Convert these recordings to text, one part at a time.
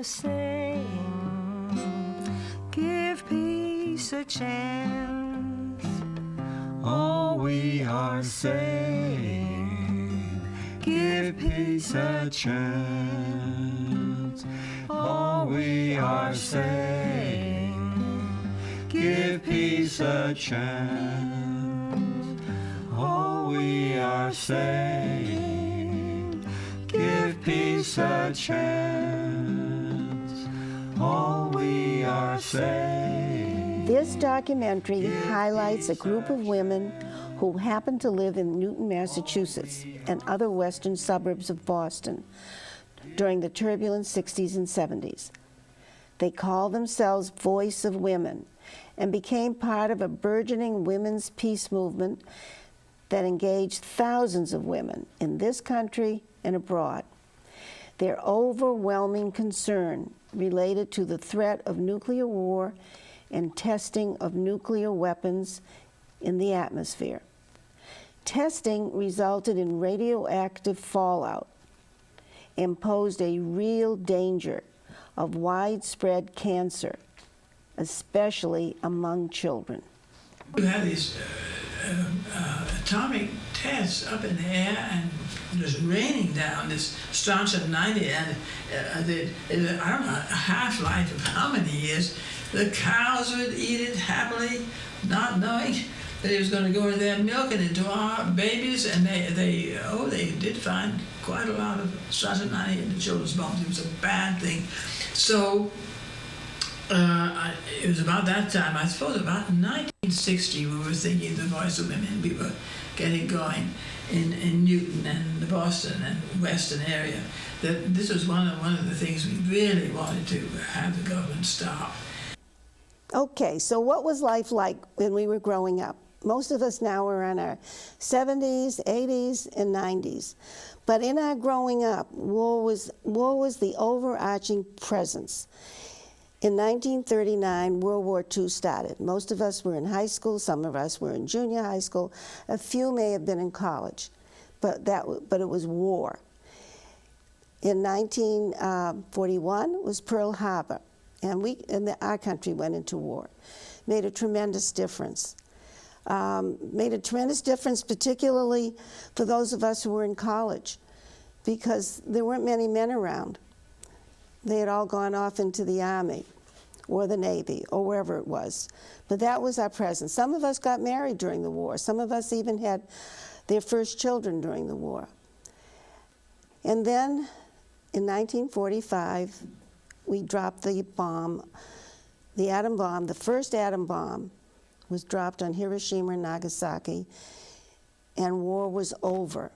saying, give peace a chance. All we are saying, give peace a chance. All we are saying, give peace a chance. All we are saying, give peace a chance. All we are saying. This documentary highlights a group of women who happened to live in Newton, Massachusetts, and other western suburbs of Boston during the turbulent 60s and 70s. They called themselves Voice of Women and became part of a burgeoning women's peace movement that engaged thousands of women in this country and abroad. Their overwhelming concern related to the threat of nuclear war and testing of nuclear weapons in the atmosphere. Testing resulted in radioactive fallout and posed a real danger of widespread cancer, especially among children. You have these atomic tests up in the air and just raining down this strontium 90, and I don't know, a half-life of how many years. The cows would eat it happily, not knowing that it was going to go into their milk and into our babies, and they did find quite a lot of strontium 90 in the children's bones. It was a bad thing. So it was about that time, I suppose about 1960, we were thinking the Voice of Women. We were getting going in Newton and the Boston and Western area. That this was one of the things we really wanted to have the government stop. Okay, so what was life like when we were growing up? Most of us now are in our 70s, 80s, and 90s. But in our growing up, war was the overarching presence. In 1939, World War II started. Most of us were in high school, some of us were in junior high school, a few may have been in college, but it was war. In 1941 was Pearl Harbor, and our country went into war. Made a tremendous difference. Particularly for those of us who were in college, because there weren't many men around. They had all gone off into the Army or the Navy or wherever it was. But that was our presence. Some of us got married during the war. Some of us even had their first children during the war. And then in 1945, we dropped the bomb, the atom bomb. The first atom bomb was dropped on Hiroshima and Nagasaki, and war was over.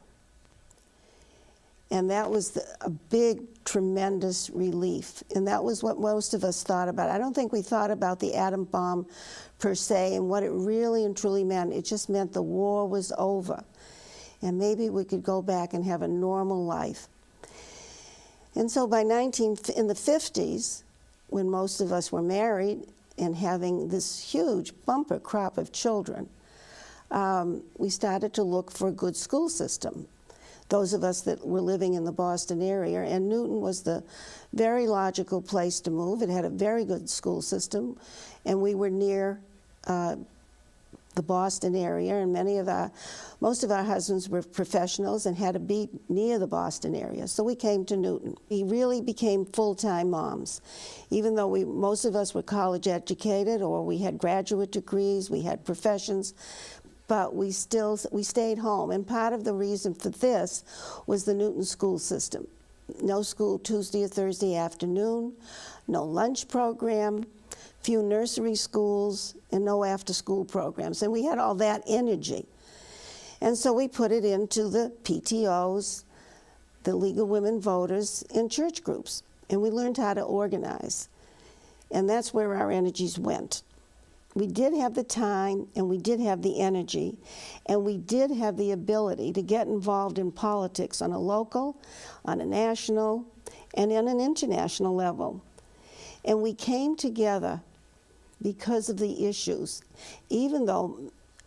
And that was a big, tremendous relief. And that was what most of us thought about. I don't think we thought about the atom bomb per se and what it really and truly meant. It just meant the war was over. And maybe we could go back and have a normal life. And so in the 50s, when most of us were married and having this huge bumper crop of children, we started to look for a good school system. Those of us that were living in the Boston area, and Newton was the very logical place to move. It had a very good school system, and we were near the Boston area, and most of our husbands were professionals and had to be near the Boston area. So we came to Newton. We really became full-time moms. Even though most of us were college educated, or we had graduate degrees, we had professions, but we stayed home. And part of the reason for this was the Newton school system. No school Tuesday or Thursday afternoon, no lunch program, few nursery schools, and no after-school programs. And we had all that energy. And so we put it into the PTOs, the League of Women Voters, and church groups. And we learned how to organize. And that's where our energies went. We did have the time, and we did have the energy, and we did have the ability to get involved in politics on a local, on a national, and on an international level. And we came together because of the issues, even though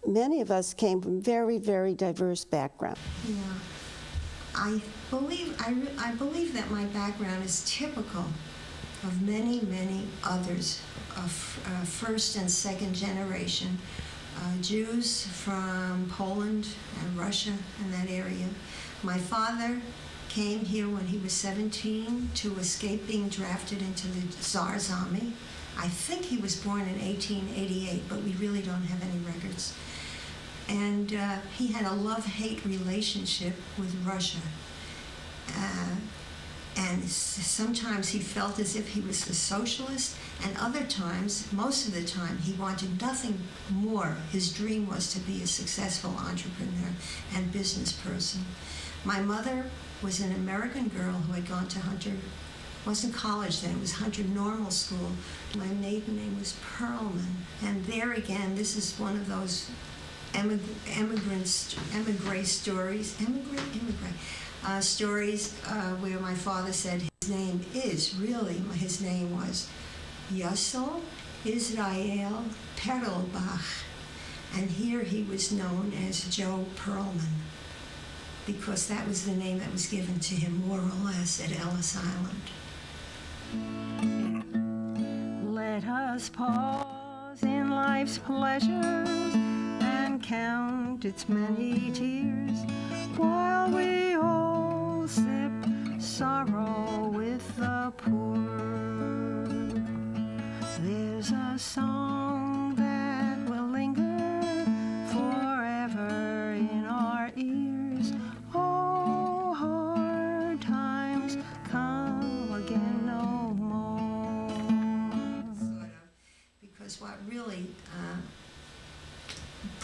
many of us came from very, very diverse backgrounds. Yeah. I believe that my background is typical of many, many others of first and second generation Jews from Poland and Russia and that area. My father came here when he was 17 to escape being drafted into the Tsar's army. I think he was born in 1888, but we really don't have any records. And he had a love-hate relationship with Russia. And sometimes he felt as if he was a socialist, and other times, most of the time, he wanted nothing more. His dream was to be a successful entrepreneur and business person. My mother was an American girl who had gone to Hunter, wasn't college then, it was Hunter Normal School. My maiden name was Perlman. And there again, this is one of those emigre stories, stories where my father said his name is, really, his name was Yassel Israel Perlbach. And here he was known as Joe Perlman, because that was the name that was given to him, more or less, at Ellis Island. Let us pause in life's pleasures and count its many tears, while we all sip sorrow with the poor. There's a song that will linger forever in our ears. Oh, hard times come again no more. Sort of, because what really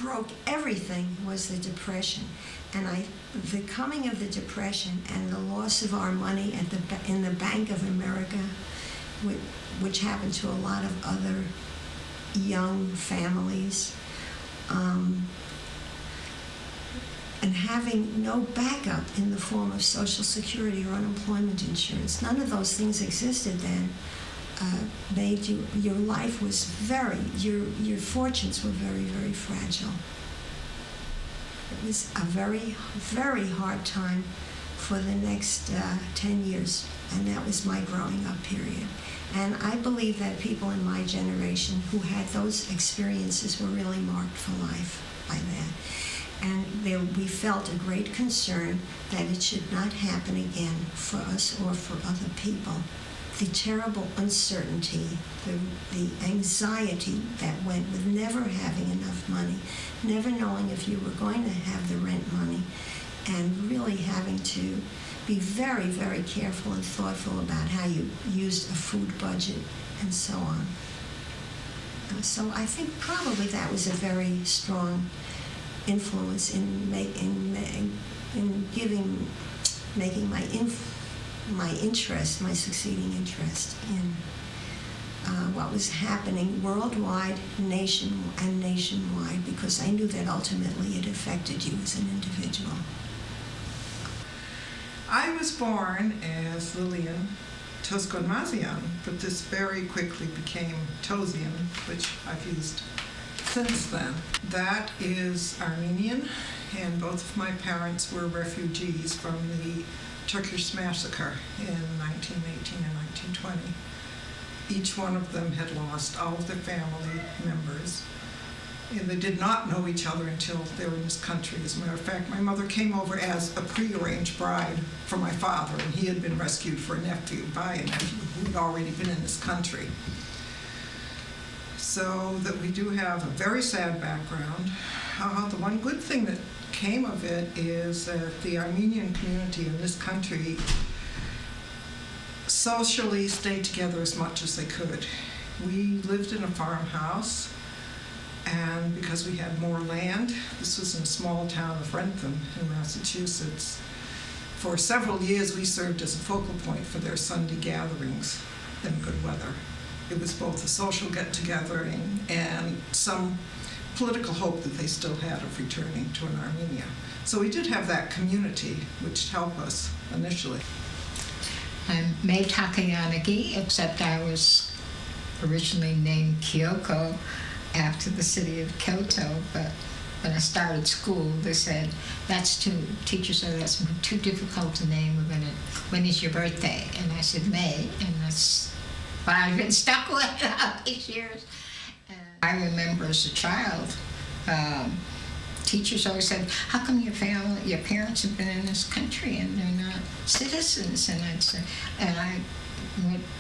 broke everything was the Depression. And the coming of the Depression and the loss of our money in the Bank of America, which happened to a lot of other young families, and having no backup in the form of Social Security or unemployment insurance. None of those things existed then. Made your life was your fortunes were very, very fragile. It was a very, very hard time for the next 10 years, and that was my growing up period. And I believe that people in my generation who had those experiences were really marked for life by that. And we felt a great concern that it should not happen again for us or for other people. The terrible uncertainty, the anxiety that went with never having enough money, never knowing if you were going to have the rent money, and really having to be very, very careful and thoughtful about how you used a food budget and so on. So I think probably that was a very strong influence in making my succeeding interest in what was happening worldwide, nationwide, because I knew that ultimately it affected you as an individual. I was born as Lillian Tosgonmazian, but this very quickly became Tosian, which I've used since then. That is Armenian, and both of my parents were refugees from the Turkish massacre in 1918 and 1920. Each one of them had lost all of their family members, and they did not know each other until they were in this country. As a matter of fact, my mother came over as a prearranged bride for my father, and he had been rescued by a nephew who had already been in this country. So that we do have a very sad background. The one good thing that came of it is that the Armenian community in this country socially stayed together as much as they could. We lived in a farmhouse, and because we had more land, this was in a small town of Rentham in Massachusetts, for several years we served as a focal point for their Sunday gatherings in good weather. It was both a social get-togethering and some political hope that they still had of returning to an Armenia. So we did have that community, which helped us initially. I'm May Takayanagi, except I was originally named Kyoko after the city of Kyoto, but when I started school, they said, teacher said, that's too difficult to name, when is your birthday? And I said, May, and that's but I've been stuck with it all these years. And I remember as a child, teachers always said, "How come your parents have been in this country and they're not citizens?" And I'd say,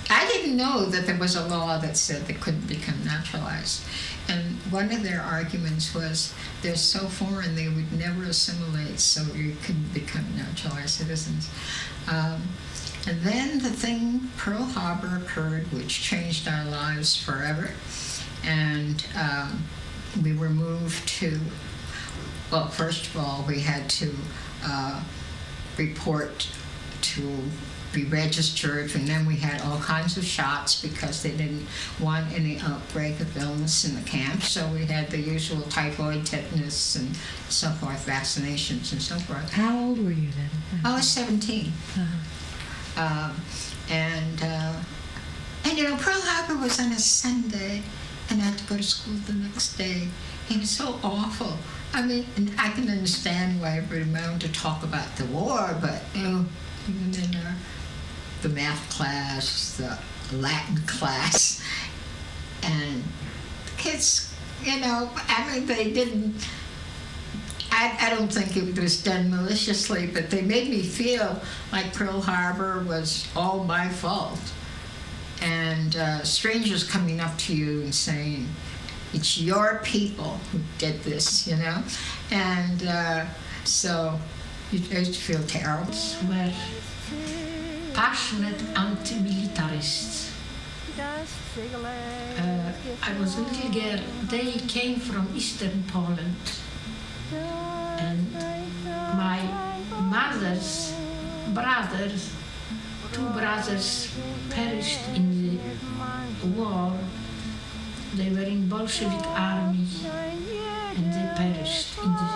I didn't know that there was a law that said they couldn't become naturalized. And one of their arguments was they're so foreign they would never assimilate, so you couldn't become naturalized citizens. And then the thing, Pearl Harbor, occurred, which changed our lives forever. And we were moved to, well, first of all, we had to report to be registered, and then we had all kinds of shots because they didn't want any outbreak of illness in the camp. So we had the usual typhoid, tetanus, and so forth, vaccinations and so forth. How old were you then? I was 17. And you know, Pearl Harbor was on a Sunday, and I had to go to school the next day. It was so awful. I mean, and I can understand why everybody wanted to talk about the war, but you know, even in the math class, the Latin class, and the kids, you know, I mean, they didn't. I don't think it was done maliciously, but they made me feel like Pearl Harbor was all my fault. And strangers coming up to you and saying, "It's your people who did this," you know? And so you just feel terrible. Were passionate anti-militarists. I was a little girl. They came from Eastern Poland. And my mother's brothers, 2 brothers, perished in the war. They were in Bolshevik army and they perished in the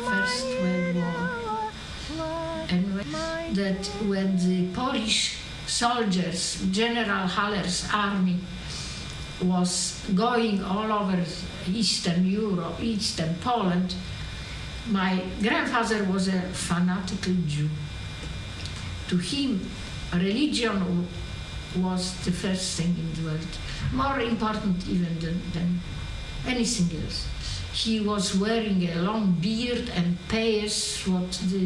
First World War. And when the Polish soldiers, General Haller's army, was going all over Eastern Europe, Eastern Poland, my grandfather was a fanatical Jew. To him, religion was the first thing in the world, more important even than anything else. He was wearing a long beard and payas, what the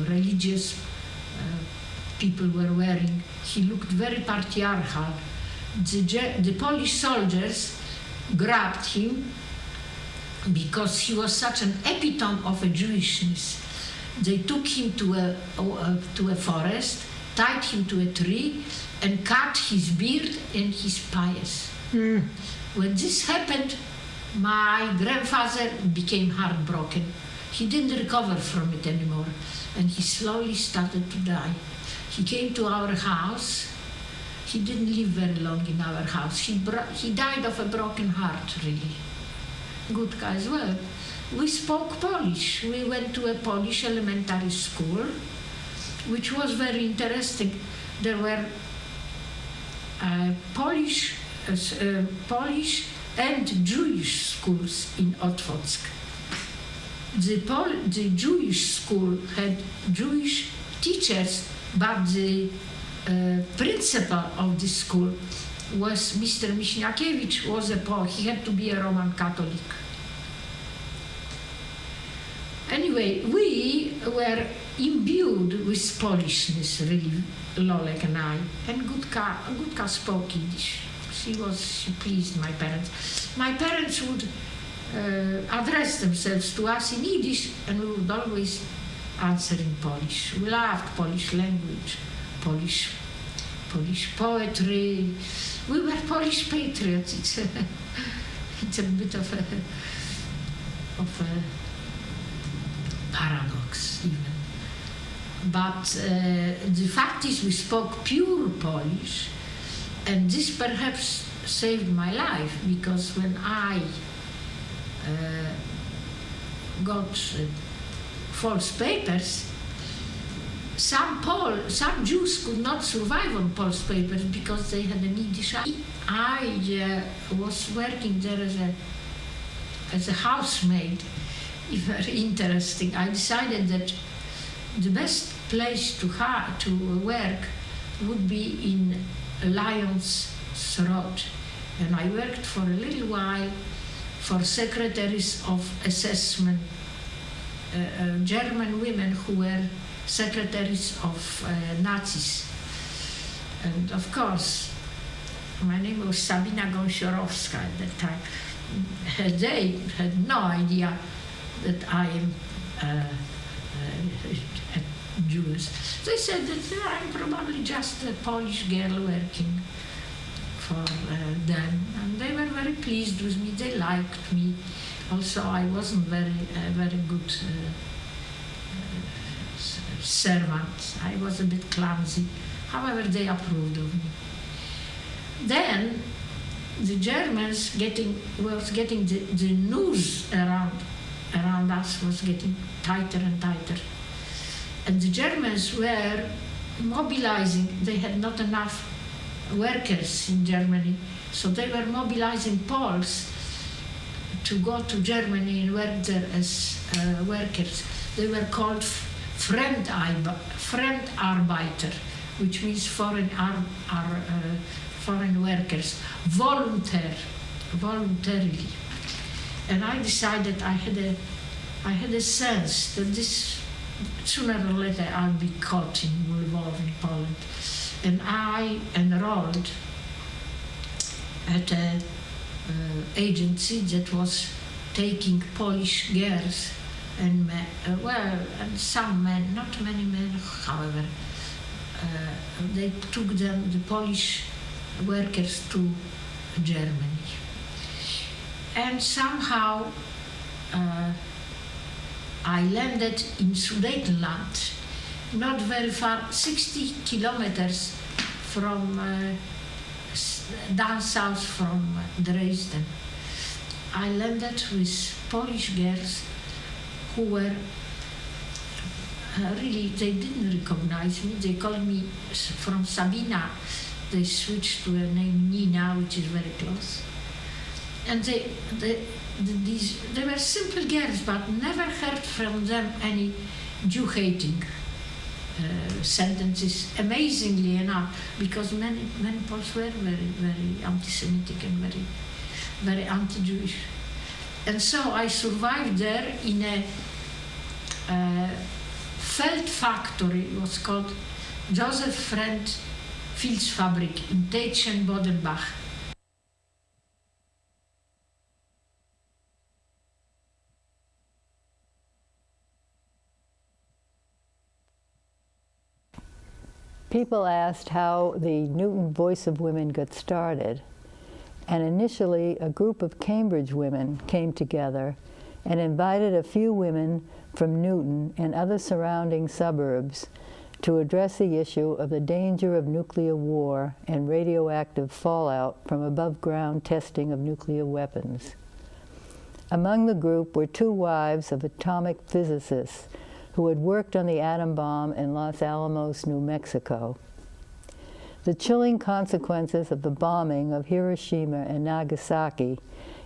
religious people were wearing. He looked very patriarchal. The Polish soldiers grabbed him because he was such an epitome of a Jewishness. They took him to a forest, tied him to a tree, and cut his beard and his payas. When this happened, my grandfather became heartbroken. He didn't recover from it anymore, and he slowly started to die. He came to our house. He didn't live very long in our house. He died of a broken heart, really. Good guy as well. We spoke Polish. We went to a Polish elementary school, which was very interesting. There were Polish and Jewish schools in Otwock. The Jewish school had Jewish teachers, but the principal of the school was Mr. Miśniakiewicz, was a Pole. He had to be a Roman Catholic. Anyway, we were imbued with Polishness, really, Lolek and I. And Gutka spoke Yiddish. She pleased my parents. My parents would address themselves to us in Yiddish, and we would always answer in Polish. We loved Polish language, Polish poetry. We were Polish patriots. It's a bit of a paradox even. But the fact is we spoke pure Polish, and this perhaps saved my life, because when I got false papers, some Jews could not survive on false papers because they had an Yiddish. I was working there as a housemaid. Very interesting. I decided that the best place to work would be in Lion's Throat. And I worked for a little while for secretaries of assessment, German women who were secretaries of Nazis. And of course, my name was Sabina Gąsiorowska at that time. They had no idea that I am Jewish. They said that I'm probably just a Polish girl working for them, and they were very pleased with me. They liked me. Also, I wasn't very good servant. I was a bit clumsy. However, they approved of me. Then the Germans was getting the noose around us was getting tighter and tighter. And the Germans were mobilizing. They had not enough workers in Germany, so they were mobilizing Poles to go to Germany and work there as workers. They were called Fremdarbeiter, which means foreign workers, voluntarily. And I decided I had a sense that this sooner or later I'll be caught in Lwów in Poland. And I enrolled at an agency that was taking Polish girls and men, and some men, not many men, however, they took them, the Polish workers, to Germany. And somehow I landed in Sudetenland, not very far, 60 kilometers from down south from Dresden. I landed with Polish girls who were really, they didn't recognize me. They called me from Sabina. They switched to a name Nina, which is very close. And they were simple girls, but never heard from them any Jew-hating sentences, amazingly enough, because many Poles were very anti-Semitic and very anti-Jewish. And so I survived there in a felt factory. It was called Joseph Friend Filzfabrik in Teitschen-Bodenbach. People asked how the Newton Voice of Women got started, and initially a group of Cambridge women came together and invited a few women from Newton and other surrounding suburbs to address the issue of the danger of nuclear war and radioactive fallout from above-ground testing of nuclear weapons. Among the group were two wives of atomic physicists who had worked on the atom bomb in Los Alamos, New Mexico. The chilling consequences of the bombing of Hiroshima and Nagasaki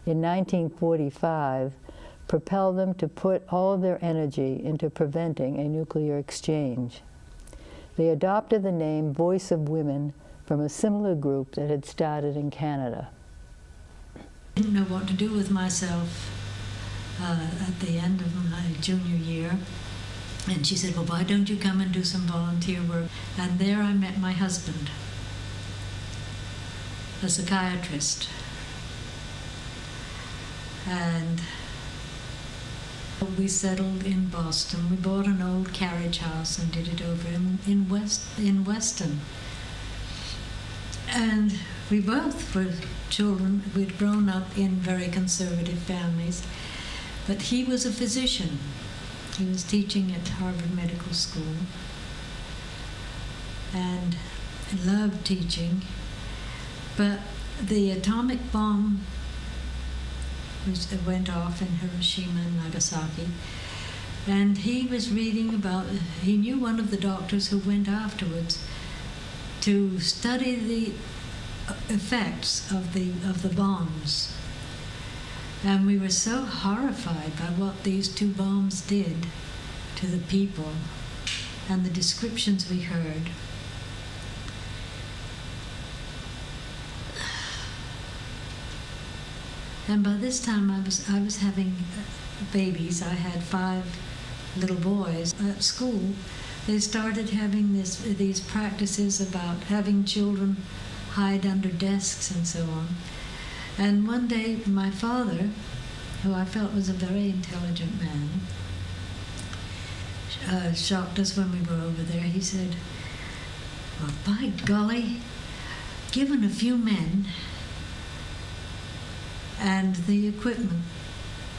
in 1945 propelled them to put all of their energy into preventing a nuclear exchange. They adopted the name Voice of Women from a similar group that had started in Canada. I didn't know what to do with myself at the end of my junior year. And she said, well, why don't you come and do some volunteer work? And there I met my husband, a psychiatrist. And we settled in Boston. We bought an old carriage house and did it over in Weston. And we both were children. We'd grown up in very conservative families. But he was a physician. He was teaching at Harvard Medical School and loved teaching. But the atomic bomb went off in Hiroshima and Nagasaki, and he was reading about, he knew one of the doctors who went afterwards to study the effects of the bombs. And we were so horrified by what these two bombs did to the people and the descriptions we heard. And by this time I was having babies. I had 5 little boys. At school, they started having these practices about having children hide under desks and so on. And one day my father, who I felt was a very intelligent man, shocked us when we were over there. He said, "Well, by golly, given a few men and the equipment,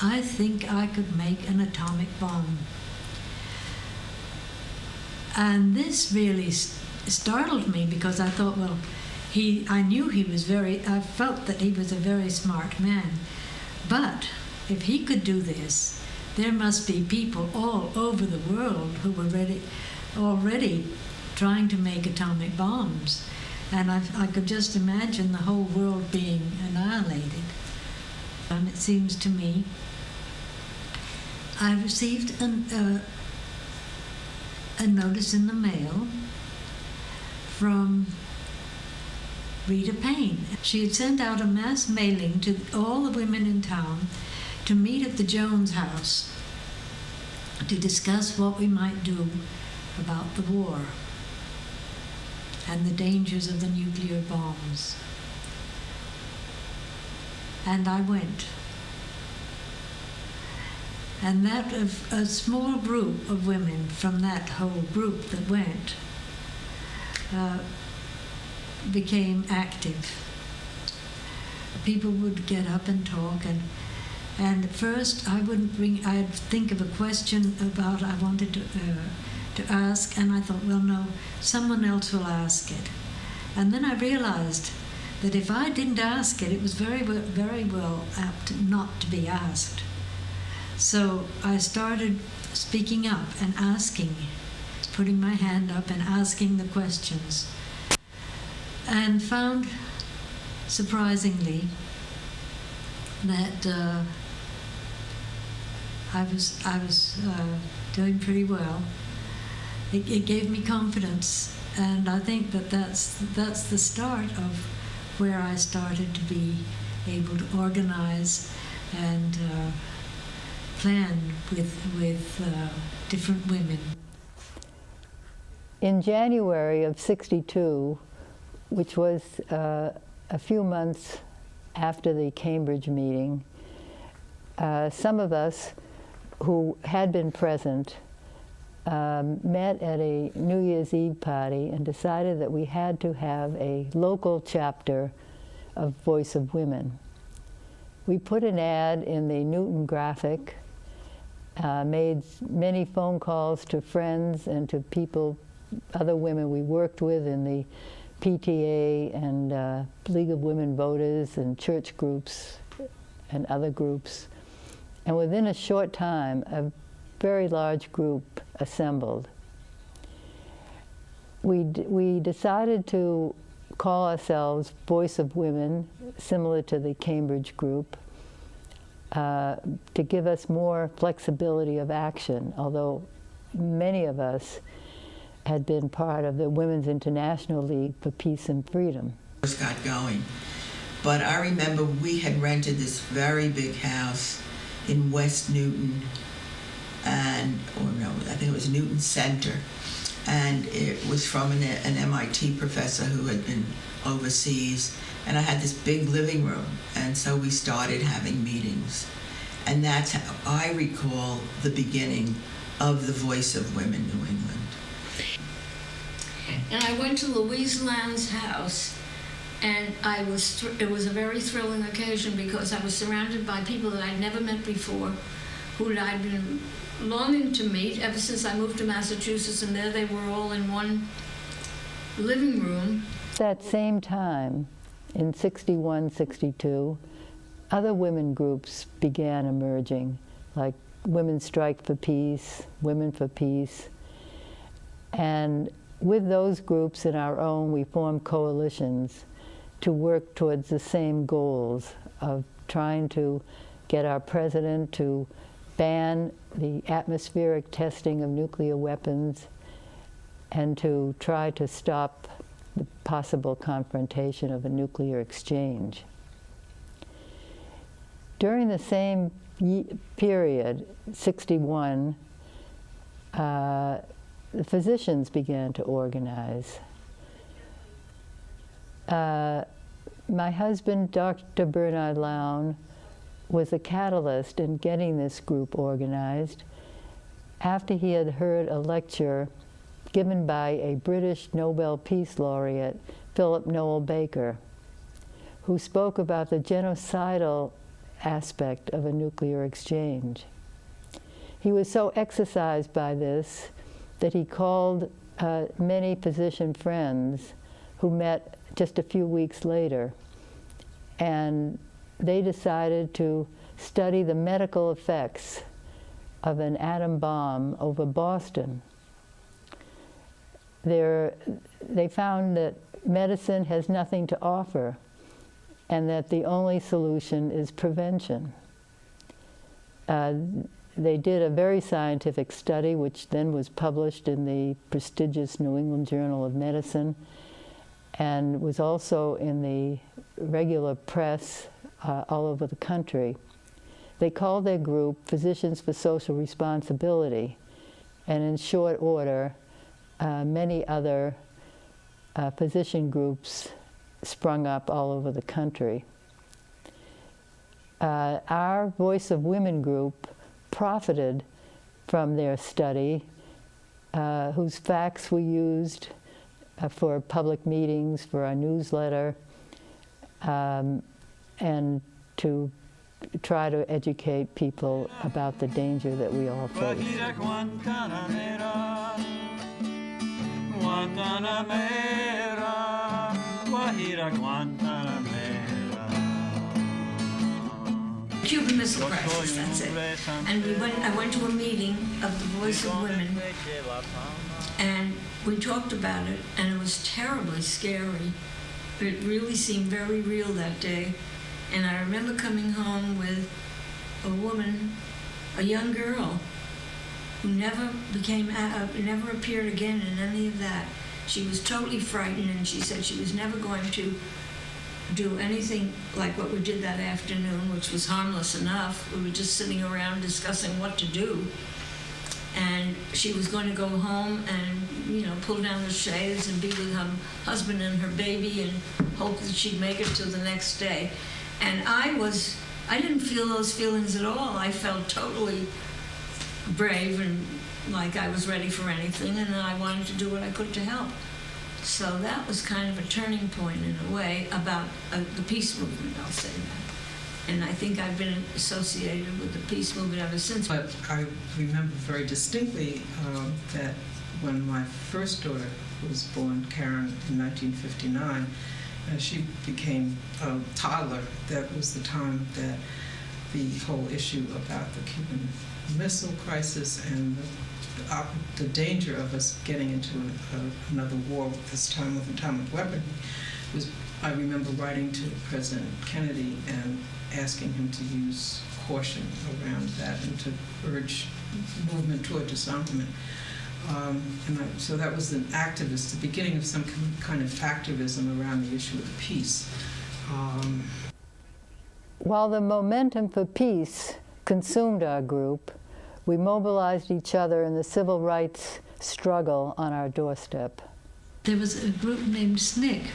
I think I could make an atomic bomb." And this really startled me, because I thought, well, I knew he was I felt that he was a very smart man. But if he could do this, there must be people all over the world who were already trying to make atomic bombs. And I could just imagine the whole world being annihilated. And it seems to me, I received a notice in the mail from Rita Payne. She had sent out a mass mailing to all the women in town to meet at the Jones house to discuss what we might do about the war and the dangers of the nuclear bombs. And I went. And that a small group of women from that whole group that went became active. People would get up and talk, and at first I'd think of a question about I wanted to ask, and I thought, well, no, someone else will ask it. And then I realized that if I didn't ask it, it was very well apt not to be asked. So I started speaking up and asking, putting my hand up and asking the questions, and found, surprisingly, that I was doing pretty well. It gave me confidence, and I think that's the start of where I started to be able to organize and plan with different women. In January of '62, which was a few months after the Cambridge meeting, some of us who had been present met at a New Year's Eve party and decided that we had to have a local chapter of Voice of Women. We put an ad in the Newton Graphic, made many phone calls to friends and to people, other women we worked with in the PTA and League of Women Voters and church groups and other groups. And within a short time, a very large group assembled. We decided to call ourselves Voice of Women, similar to the Cambridge group, to give us more flexibility of action, although many of us had been part of the Women's International League for Peace and Freedom. First got going. But I remember we had rented this very big house in West Newton, I think it was Newton Center, and it was from an MIT professor who had been overseas, and I had this big living room, and so we started having meetings, and that's how I recall the beginning of the Voice of Women New England. And I went to Louise Land's house, and it was a very thrilling occasion because I was surrounded by people that I'd never met before, who I'd been longing to meet ever since I moved to Massachusetts, and there they were all in one living room. That same time, in '61, '62, other women groups began emerging, like Women Strike for Peace, Women for Peace, and with those groups and our own, we formed coalitions to work towards the same goals of trying to get our president to ban the atmospheric testing of nuclear weapons and to try to stop the possible confrontation of a nuclear exchange. During the same period, 61, the physicians began to organize. My husband, Dr. Bernard Lown, was a catalyst in getting this group organized after he had heard a lecture given by a British Nobel Peace Laureate, Philip Noel Baker, who spoke about the genocidal aspect of a nuclear exchange. He was so exercised by this that he called many physician friends who met just a few weeks later, and they decided to study the medical effects of an atom bomb over Boston. They found that medicine has nothing to offer and that the only solution is prevention. They did a very scientific study, which then was published in the prestigious New England Journal of Medicine and was also in the regular press all over the country. They called their group Physicians for Social Responsibility, and in short order, many other physician groups sprung up all over the country. Our Voice of Women group profited from their study, whose facts we used for public meetings, for our newsletter, and to try to educate people about the danger that we all face. Cuban Missile Crisis, that's it. And I went to a meeting of the Voice of Women, and we talked about it, and it was terribly scary. It really seemed very real that day. And I remember coming home with a woman, a young girl, who never appeared again in any of that. She was totally frightened, and she said she was never going to do anything like what we did that afternoon, which was harmless enough. We were just sitting around discussing what to do. And she was going to go home and, pull down the shades and be with her husband and her baby and hope that she'd make it to the next day. And I didn't feel those feelings at all. I felt totally brave and like I was ready for anything, and I wanted to do what I could to help. So that was kind of a turning point in a way about the peace movement, I'll say that. And I think I've been associated with the peace movement ever since. But I remember very distinctly that when my first daughter was born, Karen, in 1959, she became a toddler. That was the time that the whole issue about the Cuban Missile Crisis and the danger of us getting into another war, this time with atomic weaponry, was. I remember writing to President Kennedy and asking him to use caution around that and to urge movement toward disarmament. So that was an activist, the beginning of some kind of activism around the issue of peace. While the momentum for peace consumed our group, we mobilized each other in the civil rights struggle on our doorstep. There was a group named SNCC,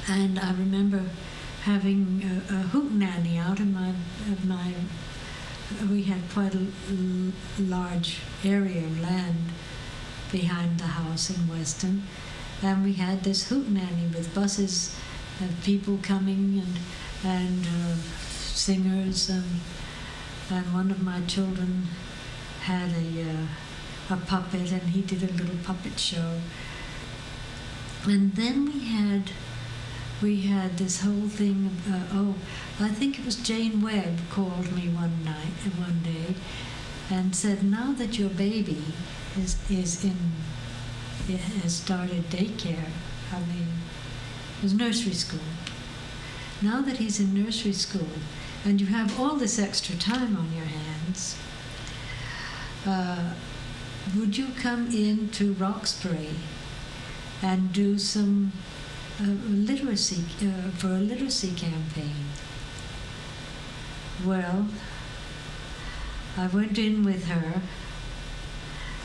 and I remember having a hootenanny out in my we had quite a large area of land behind the house in Weston, and we had this hootenanny with buses of people coming and singers, and one of my children had a puppet, and he did a little puppet show. And then we had this whole thing of, I think it was Jane Webb called me one day, and said, now that your baby has started daycare, it was nursery school. Now that he's in nursery school, and you have all this extra time on your hands, would you come into Roxbury and do some literacy for a literacy campaign? Well, I went in with her,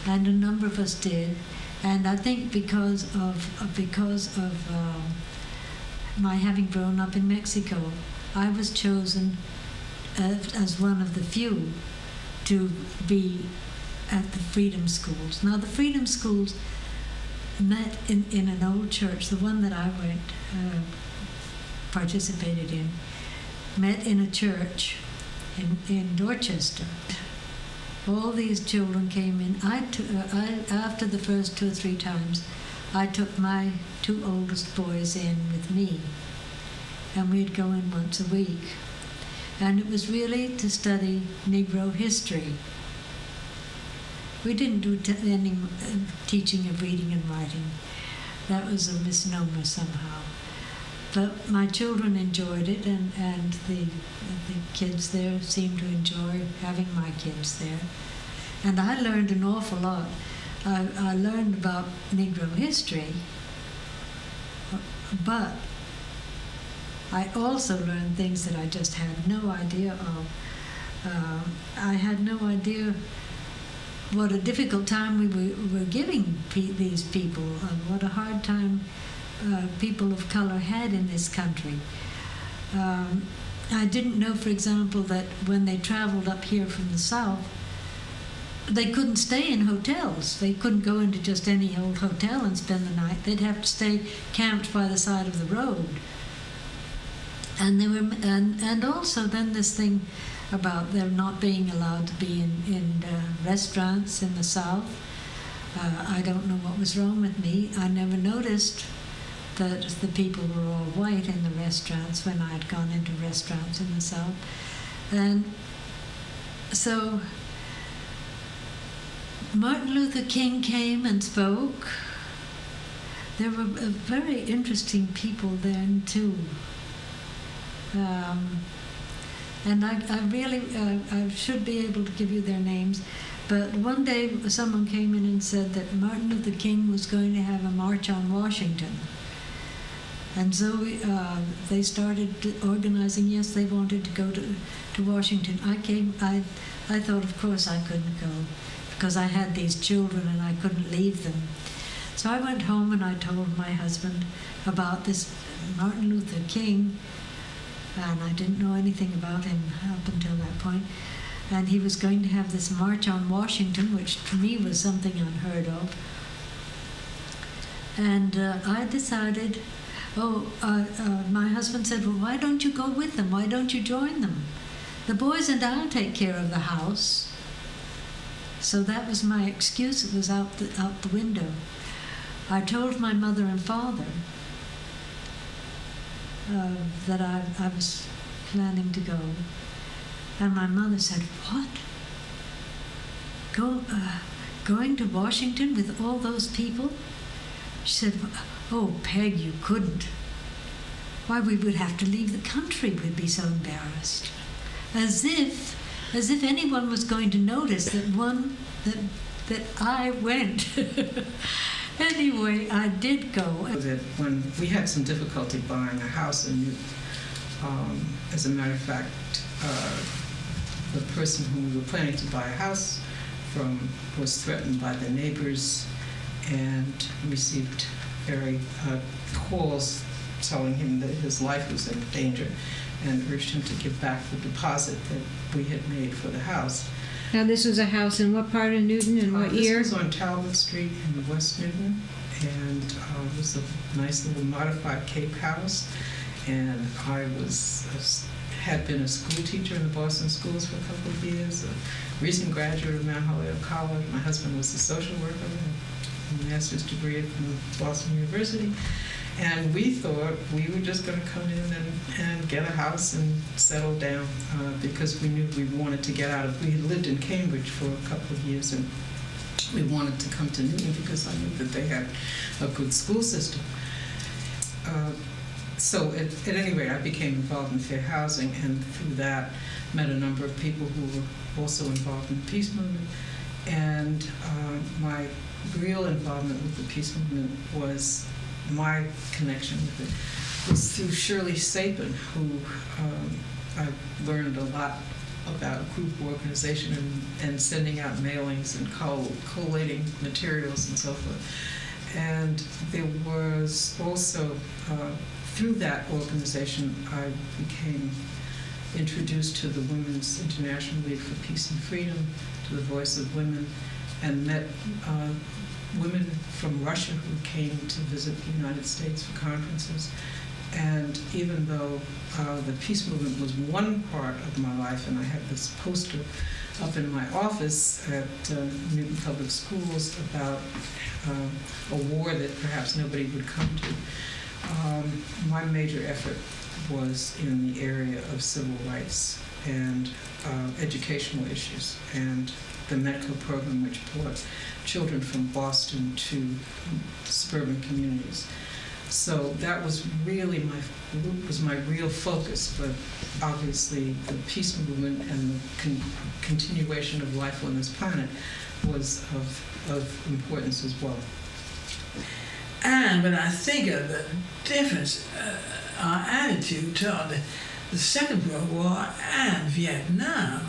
and a number of us did, and I think because of my having grown up in Mexico, I was chosen as one of the few to be at the Freedom Schools. Now, the Freedom Schools met in an old church, the one that I participated in, met in a church in Dorchester. All these children came in. After the first 2 or 3 times, I took my 2 oldest boys in with me, and we'd go in once a week. And it was really to study Negro history. We didn't do any teaching of reading and writing. That was a misnomer somehow. But my children enjoyed it, and the kids there seemed to enjoy having my kids there. And I learned an awful lot. I learned about Negro history, but I also learned things that I just had no idea of. I had no idea what a difficult time we were giving these people, and what a hard time people of color had in this country. I didn't know, for example, that when they traveled up here from the South, they couldn't stay in hotels. They couldn't go into just any old hotel and spend the night. They'd have to stay camped by the side of the road. And they were, and also then this thing about them not being allowed to be in restaurants in the South. I don't know what was wrong with me. I never noticed that the people were all white in the restaurants when I had gone into restaurants in the South. And so Martin Luther King came and spoke. There were very interesting people then too. And I really, I should be able to give you their names, but one day someone came in and said that Martin Luther King was going to have a march on Washington. And so they started organizing. Yes, they wanted to go to Washington. I thought, of course, I couldn't go because I had these children and I couldn't leave them. So I went home and I told my husband about this Martin Luther King, and I didn't know anything about him up until that point. And he was going to have this march on Washington, which to me was something unheard of. And I decided, my husband said, well, why don't you go with them? Why don't you join them? The boys and I'll take care of the house. So that was my excuse. It was out the window. I told my mother and father that I was planning to go. And my mother said, what? Going to Washington with all those people? She said, oh, Peg, you couldn't. Why, we would have to leave the country. We'd be so embarrassed. As if anyone was going to notice that I went. Anyway, I did go. When we had some difficulty buying a house in Newton, as a matter of fact, the person who we were planning to buy a house from was threatened by the neighbors and received very calls telling him that his life was in danger, and urged him to give back the deposit that we had made for the house. Now, this was a house in what part of Newton and what year? This was on Talbot Street in West Newton, and it was a nice little modified Cape house. And I had been a school teacher in the Boston schools for a couple of years, a recent graduate of Mount Holyoke College. My husband was a social worker, a master's degree from Boston University. And we thought we were just going to come in and get a house and settle down because we knew we wanted to get out of. We had lived in Cambridge for a couple of years, and we wanted to come to Newton because I knew that they had a good school system. So at any rate, I became involved in fair housing, and through that met a number of people who were also involved in the peace movement. And my real involvement with the peace movement was my connection with it was through Shirley Sapin, who I learned a lot about group organization and sending out mailings and collating materials and so forth. And there was also, through that organization, I became introduced to the Women's International League for Peace and Freedom, to the Voice of Women, and met women from Russia who came to visit the United States for conferences. And even though the peace movement was one part of my life, and I have this poster up in my office at Newton Public Schools about a war that perhaps nobody would come to, my major effort was in the area of civil rights and educational issues, and the MEDCO program, which brought children from Boston to suburban communities. So that was really my real focus, but obviously the peace movement and the continuation of life on this planet was of importance as well. And when I think of the difference, our attitude toward the Second World War and Vietnam,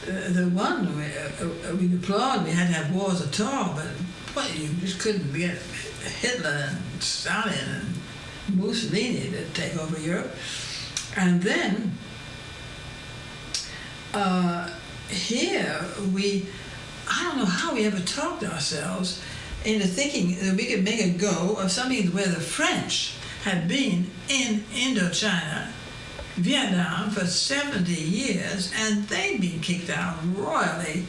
the one we deplored, we had to have wars at all, but you just couldn't get Hitler and Stalin and Mussolini to take over Europe. And then here I don't know how we ever talked ourselves into thinking that we could make a go of something where the French had been in Indochina, Vietnam for 70 years, and they'd been kicked out royally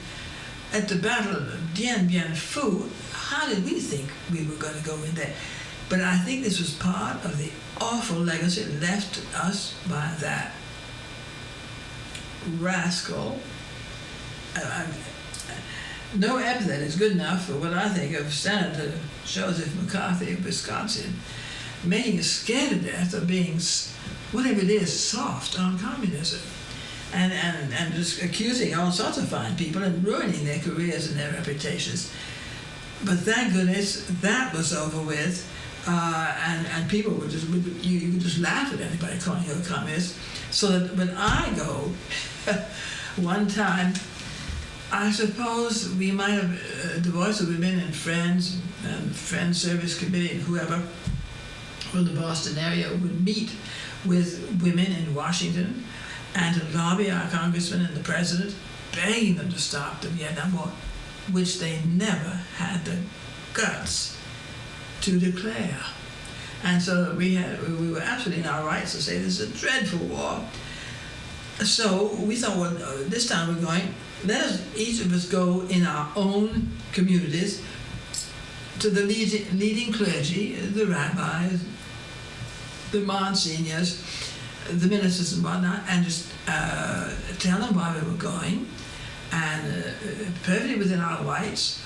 at the Battle of Dien Bien Phu. How did we think we were going to go in there? But I think this was part of the awful legacy left to us by that rascal. No epithet is good enough for what I think of Senator Joseph McCarthy of Wisconsin, making us scared to death of being, whatever it is, soft on communism. And just accusing all sorts of fine people and ruining their careers and their reputations. But thank goodness that was over with, and people were just, you could just laugh at anybody calling you a communist. So that when I go, one time, I suppose we might have, the Voice of Women and Friends Service Committee and whoever from the Boston area would meet with women in Washington and to lobby our congressman and the president, begging them to stop the Vietnam War, which they never had the guts to declare. And so we were absolutely in our rights to say this is a dreadful war. So we thought, well, this time we're going, let us, each of us go in our own communities to the leading clergy, the rabbis, the monsignors, the ministers and whatnot, and just tell them why we were going, and perfectly within our rights,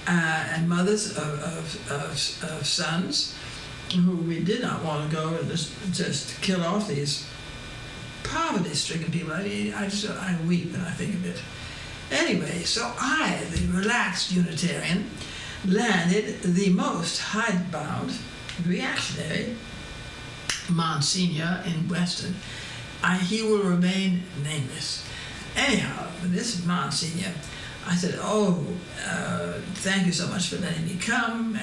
and mothers of sons who we did not want to go and just kill off these poverty-stricken people. I mean, I weep when I think of it. Anyway, so I, the relaxed Unitarian, landed the most hidebound, reactionary Monsignor in Weston. He will remain nameless. Anyhow, this Monsignor, I said, oh, thank you so much for letting me come,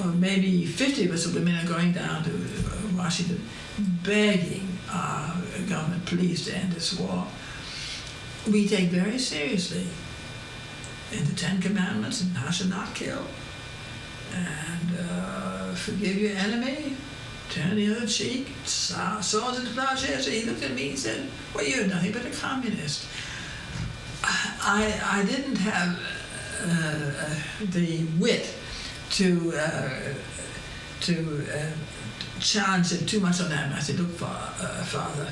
or maybe 50 of us women are going down to Washington begging our government please to end this war. We take very seriously in the Ten Commandments, and thou shalt not kill, and forgive your enemy, turn the other cheek, swords into plowshares. So he looked at me and said, well, you're nothing but a communist. I didn't have the wit to challenge him too much on that. And I said, look, Father,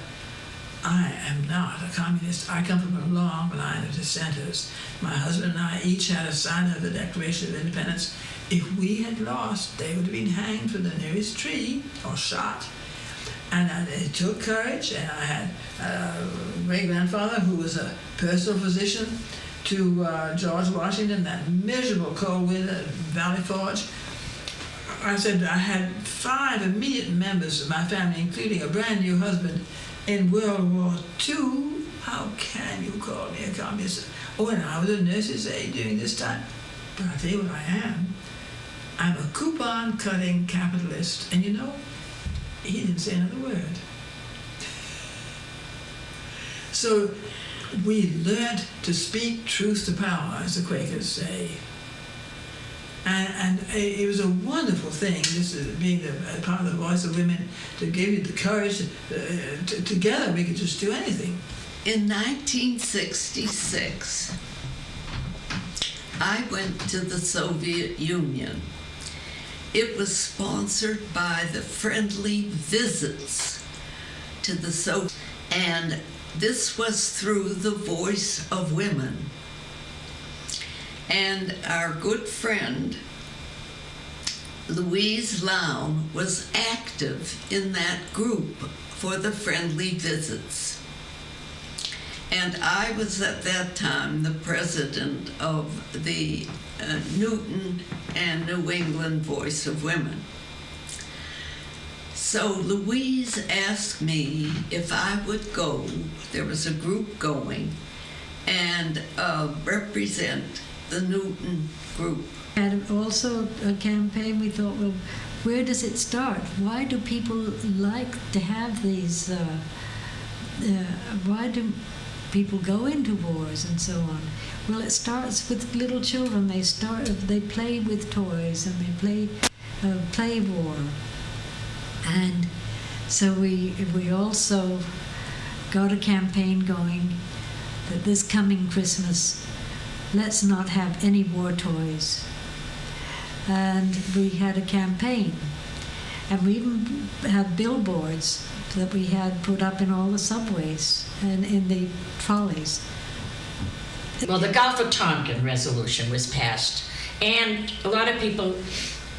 I am not a communist. I come from a long line of dissenters. My husband and I each had a sign of the Declaration of Independence. If we had lost, they would have been hanged from the nearest tree or shot. And it took courage, and I had a great-grandfather who was a personal physician to George Washington, that miserable cold winter at Valley Forge. I said I had 5 immediate members of my family, including a brand new husband, in World War II. How can you call me a communist? Oh, and I was a nurse's aide during this time. But I'll tell you what I am. I'm a coupon-cutting capitalist. And you know, he didn't say another word. So we learned to speak truth to power, as the Quakers say. And it was a wonderful thing, this being a part of the Voice of Women, to give you the courage. Together we could just do anything. In 1966, I went to the Soviet Union. It was sponsored by the Friendly Visits to the Soviet, and this was through the Voice of Women. And our good friend, Louise Lown, was active in that group for the Friendly Visits. And I was at that time the president of the Newton and New England Voice of Women. So Louise asked me if I would go, there was a group going, and represent the Newton group. And also a campaign, we thought, well, where does it start? Why do people like to have these, why do people go into wars and so on? Well, it starts with little children. They play with toys and they play war. And so we also got a campaign going that this coming Christmas, let's not have any war toys. And we had a campaign. And we even had billboards that we had put up in all the subways and in the trolleys. Well, the Gulf of Tonkin resolution was passed, and a lot of people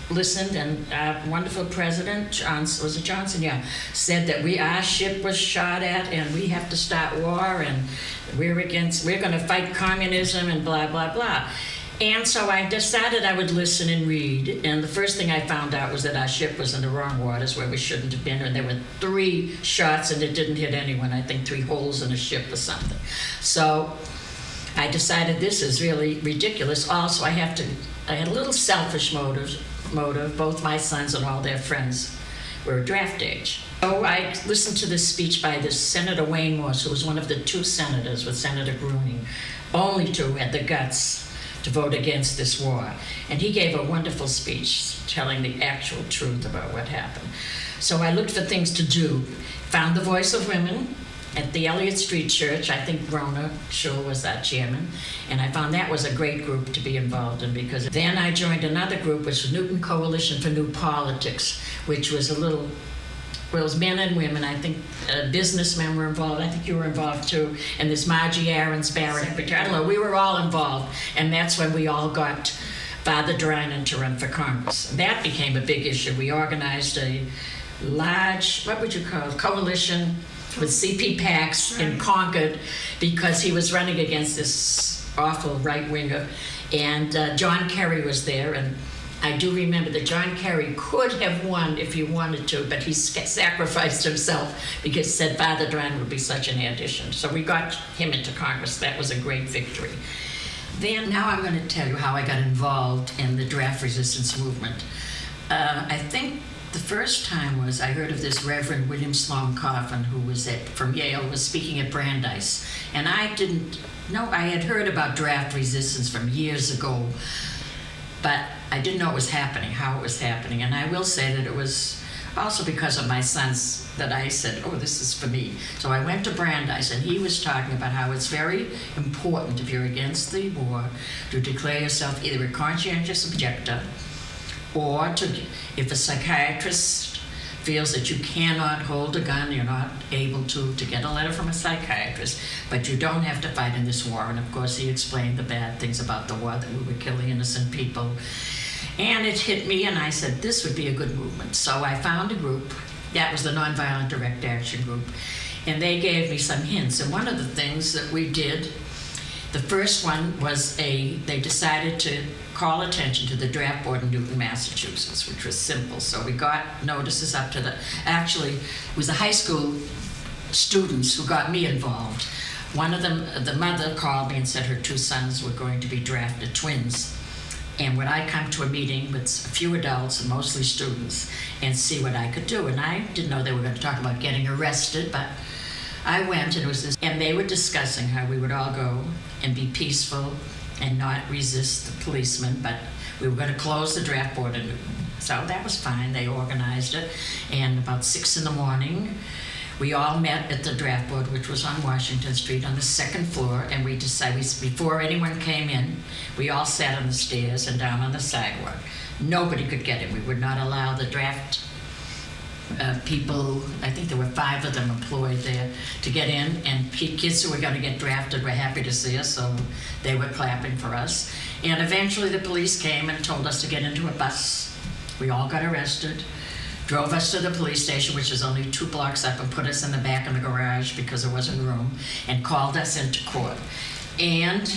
listened, and our wonderful president, Johnson, yeah, said that our ship was shot at and we have to start war and we're going to fight communism and blah, blah, blah. And so I decided I would listen and read, and the first thing I found out was that our ship was in the wrong waters where we shouldn't have been, and there were 3 shots and it didn't hit anyone. I think 3 holes in a ship or something. So I decided this is really ridiculous. Also, I had a little selfish motive. Both my sons and all their friends were draft age. So I listened to this speech by this Senator Wayne Morse, who was one of the 2 senators with Senator Gruning, only 2 had the guts to vote against this war. And he gave a wonderful speech telling the actual truth about what happened. So I looked for things to do, found the Voice of Women at the Elliott Street Church. I think Rona Schul was that chairman, and I found that was a great group to be involved in, because then I joined another group, which was Newton Coalition for New Politics, which was it was men and women. I think businessmen were involved. I think you were involved too. And this Margie Aarons, Barrett, I don't know, we were all involved, and that's when we all got Father Drinan to run for Congress. And that became a big issue. We organized a large, what would you call it, coalition with CP PACs in Concord, because he was running against this awful right-winger. And John Kerry was there, and I do remember that John Kerry could have won if he wanted to, but he sacrificed himself because he said Father Drinan would be such an addition. So we got him into Congress. That was a great victory. Then, now I'm going to tell you how I got involved in the draft resistance movement. I think the first time was I heard of this Reverend William Sloane Coffin, who was from Yale, was speaking at Brandeis. And I didn't know, I had heard about draft resistance from years ago, but I didn't know it was happening, how it was happening. And I will say that it was also because of my sons that I said, oh, this is for me. So I went to Brandeis, and he was talking about how it's very important, if you're against the war, to declare yourself either a conscientious objector, or if a psychiatrist feels that you cannot hold a gun, you're not able to get a letter from a psychiatrist, but you don't have to fight in this war. And of course he explained the bad things about the war, that we were killing innocent people. And it hit me, and I said, this would be a good movement. So I found a group, that was the Nonviolent Direct Action Group, and they gave me some hints. And one of the things that we did, the first one was they decided to call attention to the draft board in Newton, Massachusetts, which was simple. So we got notices up to actually, it was the high school students who got me involved. One of them, the mother called me and said her 2 sons were going to be drafted, twins. And would I come to a meeting with a few adults and mostly students and see what I could do? And I didn't know they were going to talk about getting arrested, but I went, and it was this, and they were discussing how we would all go and be peaceful and not resist the policemen, but we were going to close the draft board in Newton. So that was fine. They organized it, and about 6 in the morning, we all met at the draft board, which was on Washington Street on the 2nd floor, and we decided, before anyone came in, we all sat on the stairs and down on the sidewalk. Nobody could get in. We would not allow the draft people, I think there were 5 of them employed there, to get in, and kids who were going to get drafted were happy to see us, so they were clapping for us. And eventually the police came and told us to get into a bus. We all got arrested, drove us to the police station, which is only 2 blocks up, and put us in the back of the garage because there wasn't room, and called us into court. And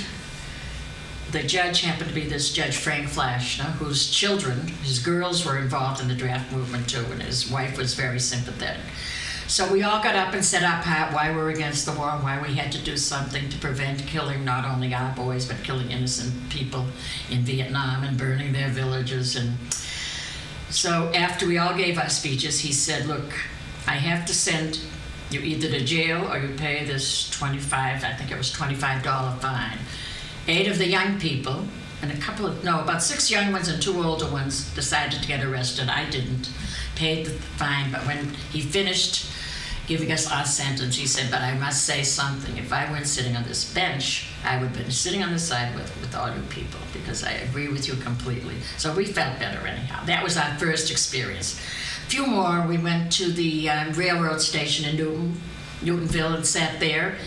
the judge happened to be this Judge Frank Flashner, whose children, his girls, were involved in the draft movement too, and his wife was very sympathetic. So we all got up and said our part, why we're against the war, why we had to do something to prevent killing not only our boys, but killing innocent people in Vietnam and burning their villages. And so after we all gave our speeches, he said, look, I have to send you either to jail or you pay this $25 fine. 8 of the young people, and about 6 young ones and 2 older ones decided to get arrested. I didn't. Paid the fine, but when he finished giving us our sentence, he said, but I must say something. If I weren't sitting on this bench, I would have been sitting on the side with all you people, because I agree with you completely. So we felt better anyhow. That was our first experience. A few more, we went to the railroad station in Newtonville and sat there,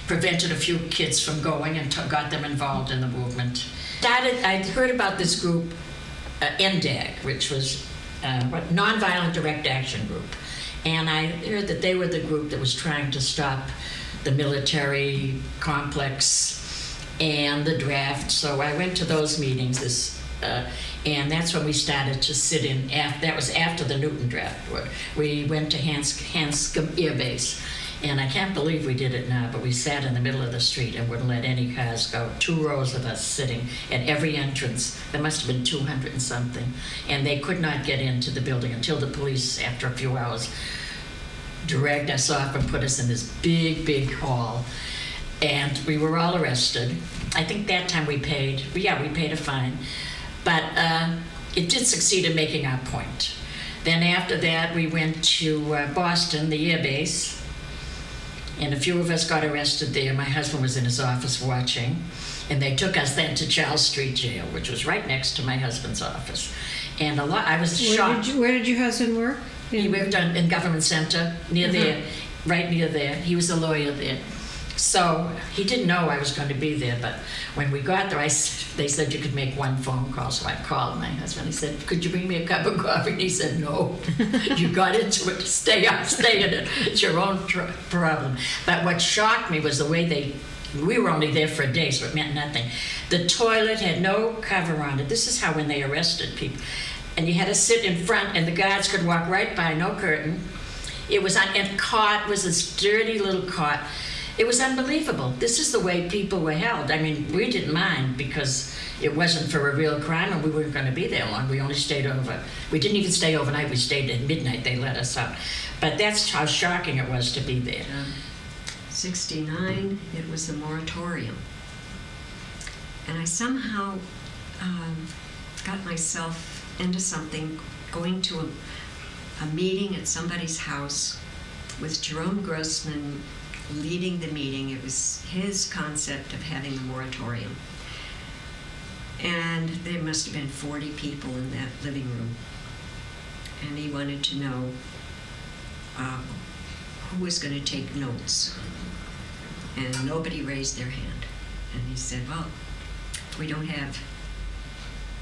prevented a few kids from going and got them involved in the movement. I'd heard about this group, NDAG, which was Nonviolent Direct Action Group. And I heard that they were the group that was trying to stop the military complex and the draft. So I went to those meetings, and that's when we started to sit in. That was after the Newton draft. We went to Hanscom Air Base. And I can't believe we did it now, but we sat in the middle of the street and wouldn't let any cars go. 2 rows of us sitting at every entrance. There must have been 200 and something. And they could not get into the building until the police, after a few hours, dragged us off and put us in this big, big hall. And we were all arrested. I think that time we paid a fine. But it did succeed in making our point. Then after that, we went to Boston, the air base. And a few of us got arrested there. My husband was in his office watching. And they took us then to Charles Street Jail, which was right next to my husband's office. And I was shocked. Where did your husband work? He worked in Government Center, near there, right near there. He was a lawyer there. So he didn't know I was going to be there, but when we got there, they said you could make 1 phone call. So I called my husband. I said, could you bring me a cup of coffee? And he said, no, you got into it. Stay in it. It's your own problem. But what shocked me was the way we were only there for a day, so it meant nothing. The toilet had no cover on it. This is how when they arrested people. And you had to sit in front, and the guards could walk right by, no curtain. It was and cot was this dirty little cot. It was unbelievable. This is the way people were held. I mean, we didn't mind because it wasn't for a real crime and we weren't going to be there long. We only stayed over. We didn't even stay overnight. We stayed at midnight. They let us out. But that's how shocking it was to be there. 1969, it was the moratorium. And I somehow got myself into something, going to a meeting at somebody's house with Jerome Grossman leading the meeting. It was his concept of having the moratorium. And there must have been 40 people in that living room. And he wanted to know who was going to take notes. And nobody raised their hand. And he said, well, if we don't have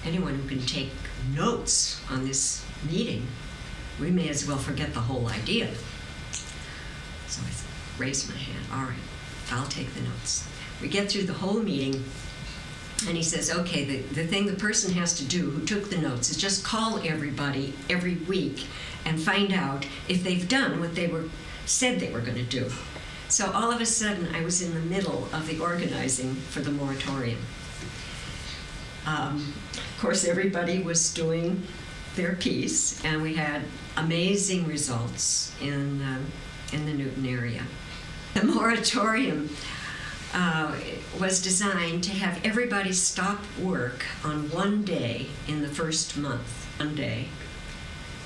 anyone who can take notes on this meeting, we may as well forget the whole idea. So I raised my hand. All right, I'll take the notes. We get through the whole meeting, And he says, okay, the thing the person has to do who took the notes is just call everybody every week and find out if they've done what they said they were going to do. So all of a sudden, I was in the middle of the organizing for the moratorium. Of course, everybody was doing their piece, and we had amazing results in the Newton area. The moratorium was designed to have everybody stop work on one day in the first month, one day.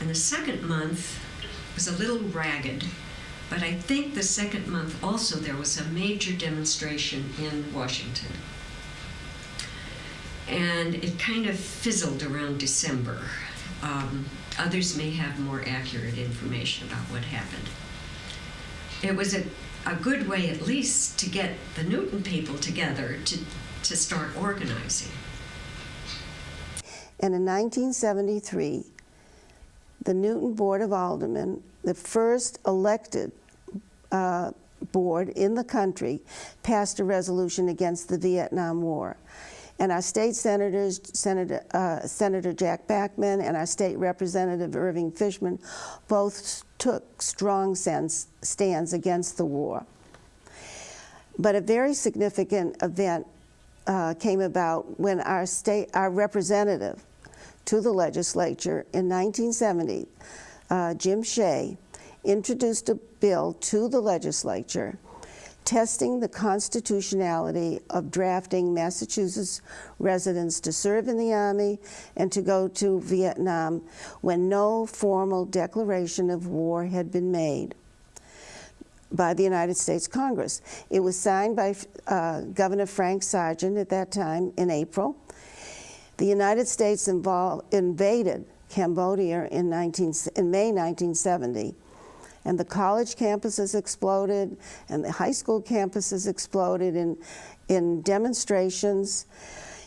And the second month was a little ragged, but I think the second month also there was a major demonstration in Washington. And it kind of fizzled around December. Others may have more accurate information about what happened. It was a good way, at least, to get the Newton people together to start organizing. And in 1973, the Newton Board of Aldermen, the first elected board in the country, passed a resolution against the Vietnam War. And our state senators, Senator Jack Bachman and our state representative Irving Fishman, both took strong stands against the war. But a very significant event came about when our representative to the legislature in 1970, Jim Shea, introduced a bill to the legislature testing the constitutionality of drafting Massachusetts residents to serve in the Army and to go to Vietnam when no formal declaration of war had been made by the United States Congress. It was signed by Governor Frank Sargent at that time in April. The United States invaded Cambodia in May 1970. And the college campuses exploded, and the high school campuses exploded in demonstrations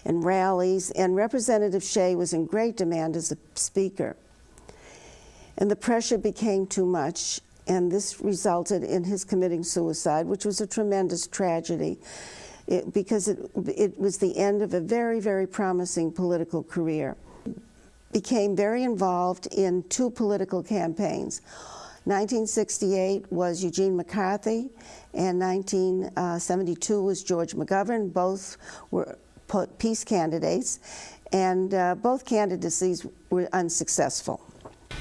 and rallies, and Representative Shea was in great demand as a speaker. And the pressure became too much, and this resulted in his committing suicide, which was a tremendous tragedy because it was the end of a very, very promising political career. Became very involved in two political campaigns. 1968 was Eugene McCarthy, and 1972 was George McGovern. Both were peace candidates, and both candidacies were unsuccessful.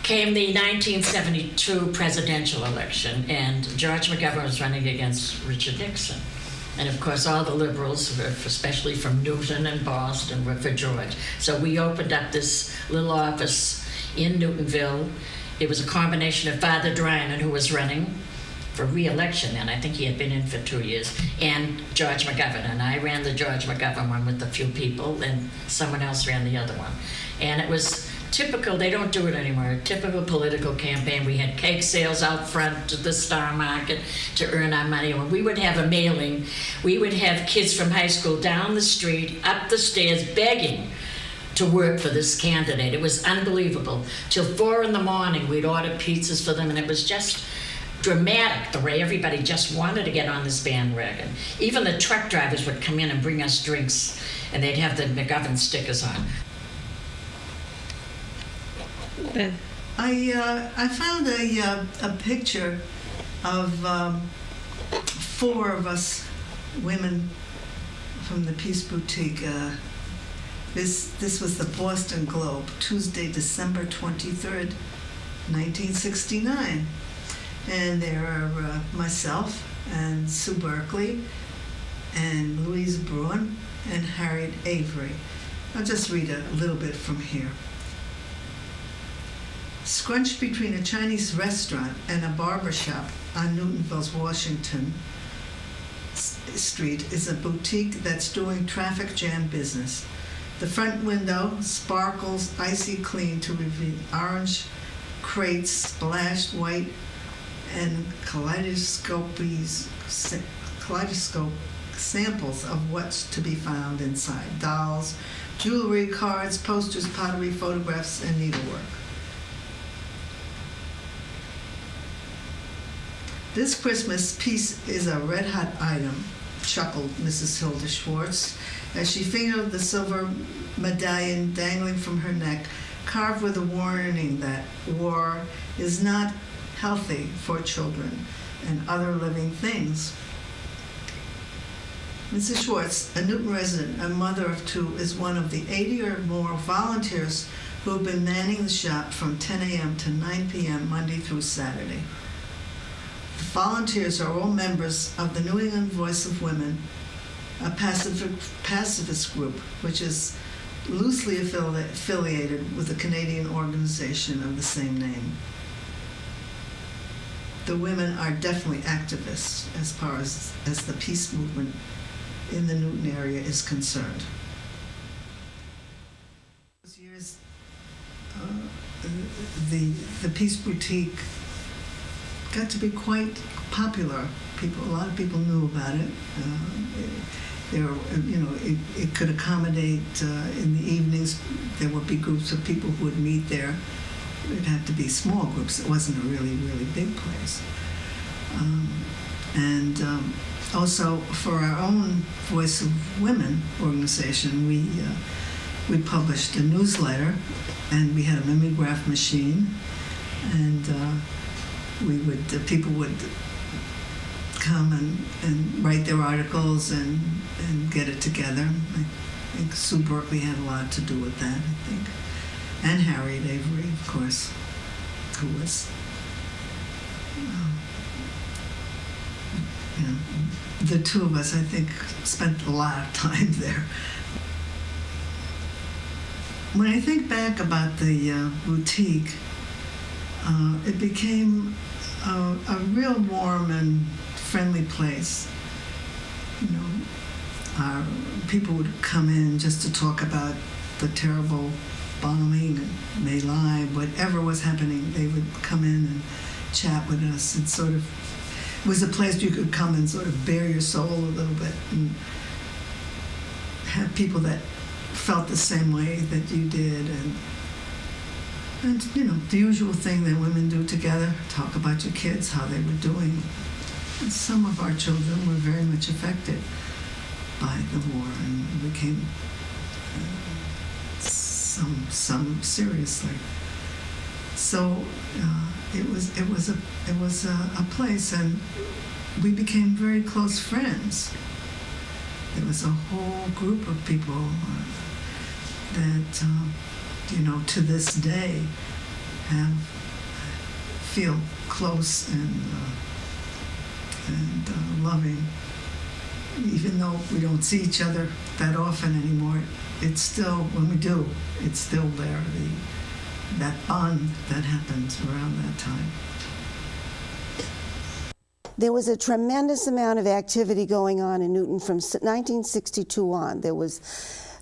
Came the 1972 presidential election, and George McGovern was running against Richard Nixon. And of course, all the liberals, especially from Newton and Boston, were for George. So we opened up this little office in Newtonville. It was a combination of Father Drynan, who was running for re-election, and I think he had been in for 2 years, and George McGovern. And I ran the George McGovern one with a few people, and someone else ran the other one. And it was typical, they don't do it anymore, a typical political campaign. We had cake sales out front to the Star Market to earn our money. When we would have a mailing, we would have kids from high school down the street, up the stairs, begging to work for this candidate. It was unbelievable. Till 4 in the morning, we'd order pizzas for them, and it was just dramatic the way everybody just wanted to get on this bandwagon. Even the truck drivers would come in and bring us drinks, and they'd have the McGovern stickers on. I found a picture of 4 of us women from the Peace Boutique. This was the Boston Globe, Tuesday, December 23rd, 1969. And there are myself and Sue Berkeley and Louise Bruin and Harriet Avery. I'll just read a little bit from here. Scrunched between a Chinese restaurant and a barber shop on Newtonville's Washington Street is a boutique that's doing traffic jam business. The front window sparkles icy clean to reveal orange crates splashed white and kaleidoscope samples of what's to be found inside. Dolls, jewelry, cards, posters, pottery, photographs, and needlework. This Christmas, peace is a red-hot item chuckled Mrs. Hilda Schwartz as she fingered the silver medallion dangling from her neck, carved with a warning that war is not healthy for children and other living things. Mrs. Schwartz, a Newton resident and mother of two, is one of the 80 or more volunteers who have been manning the shop from 10 a.m. to 9 p.m. Monday through Saturday. The volunteers are all members of the New England Voice of Women, a pacifist group which is loosely affiliated with the Canadian organization of the same name. The women are definitely activists as far as the peace movement in the Newton area is concerned. Those years, the Peace Boutique got to be quite popular. A lot of people knew about it. It could accommodate in the evenings. There would be groups of people who would meet there. It'd have to be small groups. It wasn't a really, really big place. Also, for our own Voice of Women organization, we published a newsletter, and we had a mimeograph machine, and people would come and write their articles and get it together. I think Sue Berkeley had a lot to do with that, I think. And Harriet Avery, of course, who was, the two of us, I think, spent a lot of time there. When I think back about the boutique, it became a real warm and friendly place. Our people would come in just to talk about the terrible bombing and My Lai, whatever was happening. They would come in and chat with us. It was a place you could come and sort of bare your soul a little bit and have people that felt the same way that you did, and the usual thing that women do together, talk about your kids, how they were doing. And some of our children were very much affected by the war and became some seriously. So it was a place, and we became very close friends. There was a whole group of people that to this day feel close and loving. Even though we don't see each other that often anymore, it's still, when we do, it's still there, that bond that happened around that time. There was a tremendous amount of activity going on in Newton from 1962 on. There was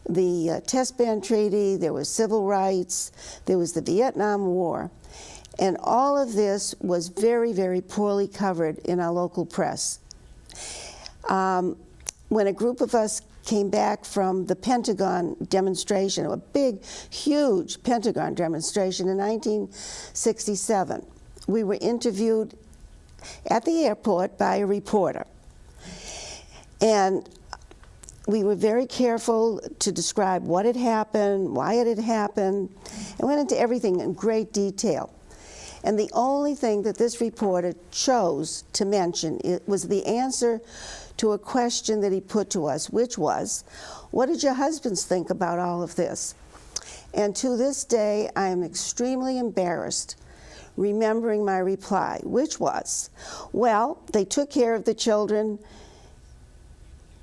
the Test Ban Treaty, there was civil rights, there was the Vietnam War, and all of this was very, very poorly covered in our local press. When a group of us came back from the Pentagon demonstration, a big, huge Pentagon demonstration in 1967, we were interviewed at the airport by a reporter. And we were very careful to describe what had happened, why it had happened, and went into everything in great detail. And the only thing that this reporter chose to mention was the answer to a question that he put to us, which was, what did your husbands think about all of this? And to this day, I am extremely embarrassed remembering my reply, which was, well, they took care of the children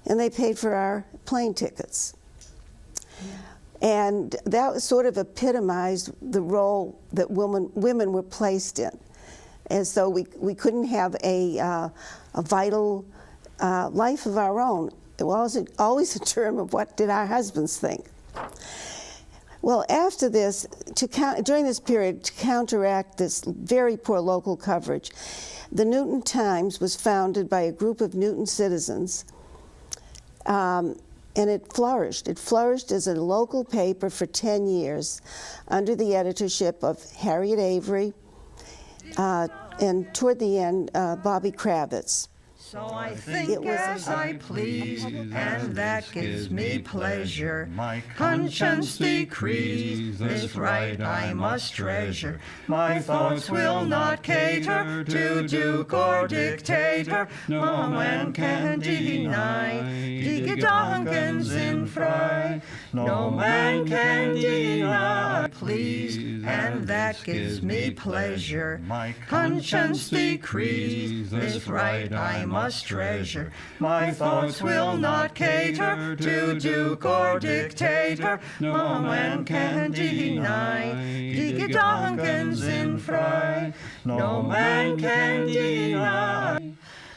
and they paid for our plane tickets. And that sort of epitomized the role that women were placed in, as though we couldn't have a vital life of our own. It was always a term of what did our husbands think. Well, after this, during this period, to counteract this very poor local coverage, the Newton Times was founded by a group of Newton citizens, and it flourished. It flourished as a local paper for 10 years under the editorship of Harriet Avery, and toward the end, Bobby Kravitz. So I think It was as I please, and that gives me pleasure. My conscience decrees, this right I must treasure. My thoughts will not cater to duke or dictator. No man can deny the gedankens in frei. No man can deny, please, and that gives me pleasure. My conscience decrees, this right I must treasure. My thoughts will not cater to duke or dictator. No man can deny the gedankens in frei. No man can deny.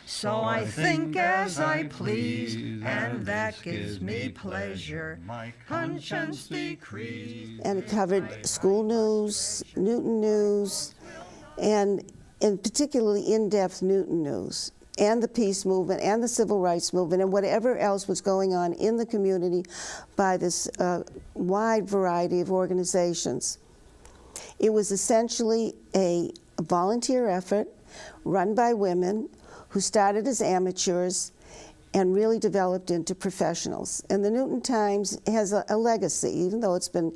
So I think as I please, and that gives me pleasure. My conscience decrees. And it covered school news, Newton news, and particularly in-depth Newton news, and the peace movement, and the civil rights movement, and whatever else was going on in the community by this wide variety of organizations. It was essentially a volunteer effort run by women who started as amateurs and really developed into professionals. And the Newton Times has a legacy, even though it's been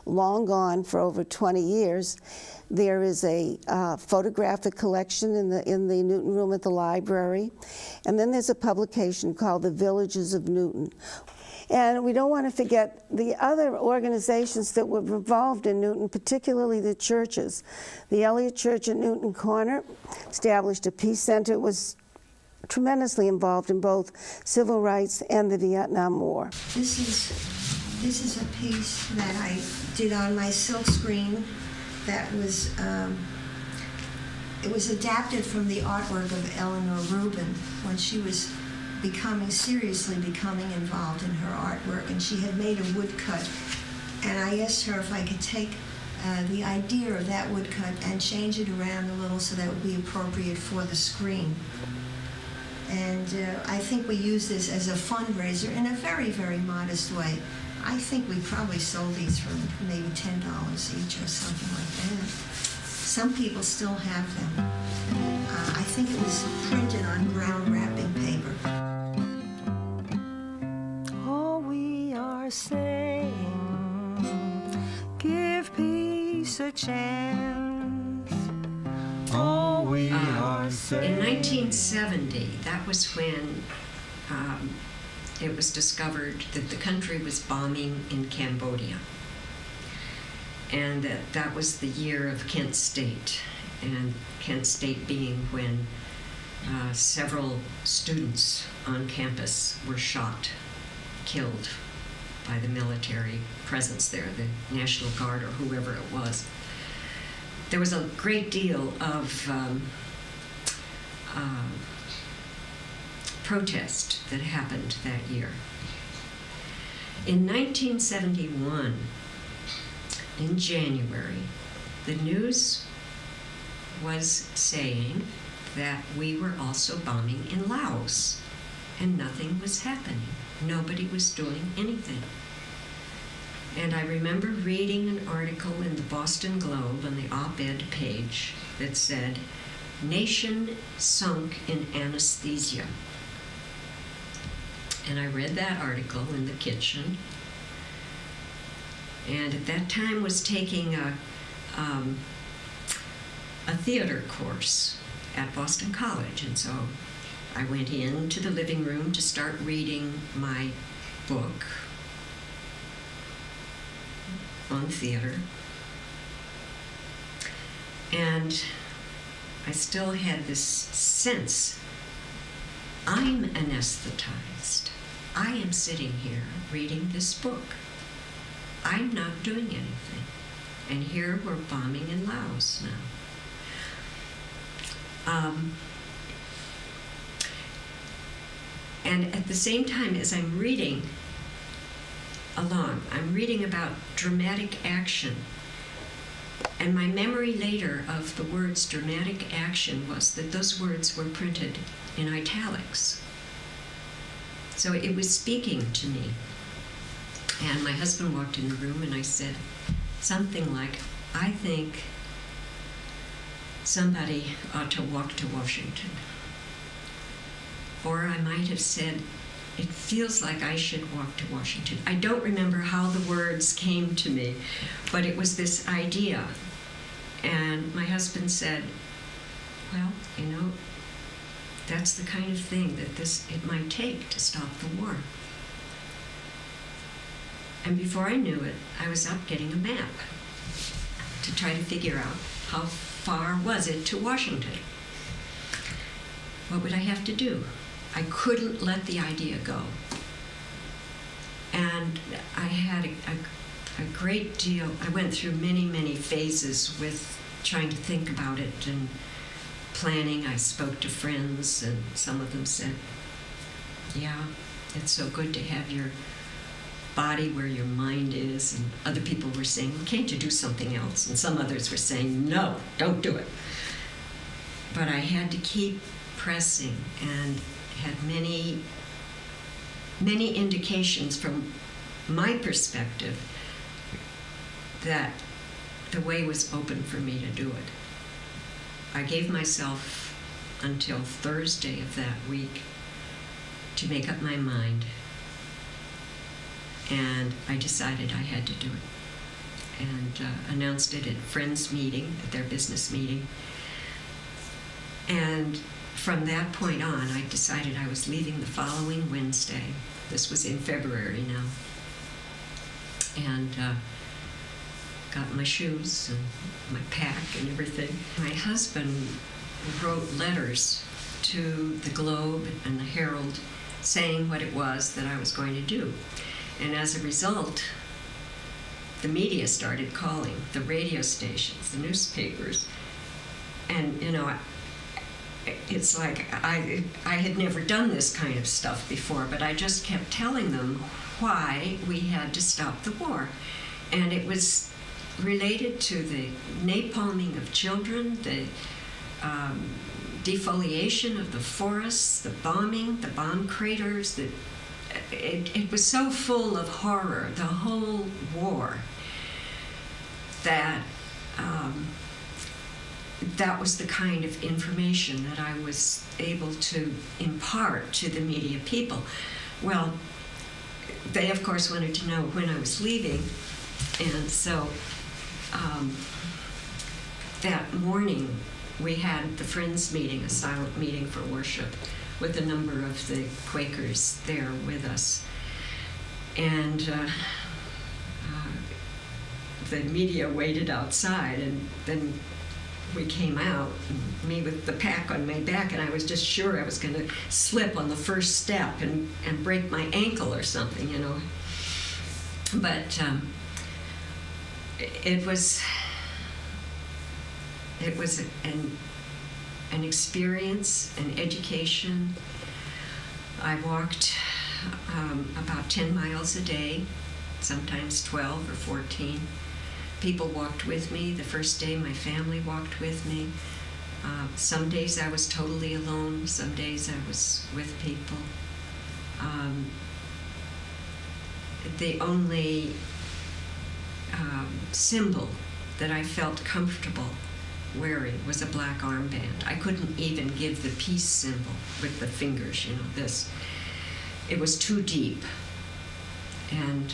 long gone for over 20 years. There is a photographic collection in the Newton room at the library. And then there's a publication called The Villages of Newton. And we don't want to forget the other organizations that were involved in Newton, particularly the churches. The Elliott Church at Newton Corner established a peace center. It was tremendously involved in both civil rights and the Vietnam War. This is a piece that I did on my silk screen that was, it was adapted from the artwork of Eleanor Rubin when she was seriously becoming involved in her artwork, and she had made a woodcut. And I asked her if I could take the idea of that woodcut and change it around a little so that it would be appropriate for the screen. And I think we use this as a fundraiser in a very, very modest way. I think we probably sold these for maybe $10 each or something like that. Some people still have them. I think it was printed on brown wrapping paper. All we are saying, give peace a chance. All we are saying. In 1970, that was when it was discovered that the country was bombing in Cambodia. And that was the year of Kent State. And Kent State being when several students on campus were shot, killed by the military presence there, the National Guard or whoever it was. There was a great deal of protest that happened that year. In 1971, in January, the news was saying that we were also bombing in Laos, and nothing was happening. Nobody was doing anything. And I remember reading an article in the Boston Globe on the op-ed page that said, "Nation sunk in anesthesia." And I read that article in the kitchen, and at that time was taking a theater course at Boston College, and so I went into the living room to start reading my book on theater, and I still had this sense, I'm anesthetized. I am sitting here reading this book. I'm not doing anything. And here we're bombing in Laos now. And at the same time as I'm reading along, I'm reading about dramatic action. And my memory later of the words dramatic action was that those words were printed in italics. So it was speaking to me. And my husband walked in the room and I said something like, I think somebody ought to walk to Washington. or I might have said, it feels like I should walk to Washington. I don't remember how the words came to me, but it was this idea. And my husband said, well, you know, that's the kind of thing that it might take to stop the war. And before I knew it, I was up getting a map to try to figure out how far was it to Washington. What would I have to do? I couldn't let the idea go. And I had a great deal, I went through many, many phases with trying to think about it and planning. I spoke to friends, and some of them said, yeah, it's so good to have your body where your mind is. And other people were saying, well, can't you do something else? And some others were saying, no, don't do it. But I had to keep pressing, and had many, many indications from my perspective that the way was open for me to do it. I gave myself until Thursday of that week to make up my mind, and I decided I had to do it, and announced it at friends' meeting, at their business meeting. And from that point on, I decided I was leaving the following Wednesday. This was in February now. And got my shoes and my pack and everything. My husband wrote letters to the Globe and the Herald saying what it was that I was going to do. And as a result, the media started calling, the radio stations, the newspapers. And, you know, it's like I had never done this kind of stuff before, but I just kept telling them why we had to stop the war. And it was related to the napalming of children, the defoliation of the forests, the bombing, the bomb craters. It was so full of horror, the whole war, that that was the kind of information that I was able to impart to the media people. Well, they of course wanted to know when I was leaving, and so that morning we had the Friends meeting, a silent meeting for worship, with a number of the Quakers there with us. And the media waited outside, and then we came out, me with the pack on my back, and I was just sure I was going to slip on the first step and break my ankle or something, you know. But it was an experience, an education. I walked about 10 miles a day, sometimes 12 or 14. People walked with me. The first day, my family walked with me. Some days I was totally alone. Some days I was with people. The only symbol that I felt comfortable wearing was a black armband. I couldn't even give the peace symbol with the fingers, you know, this. It was too deep. And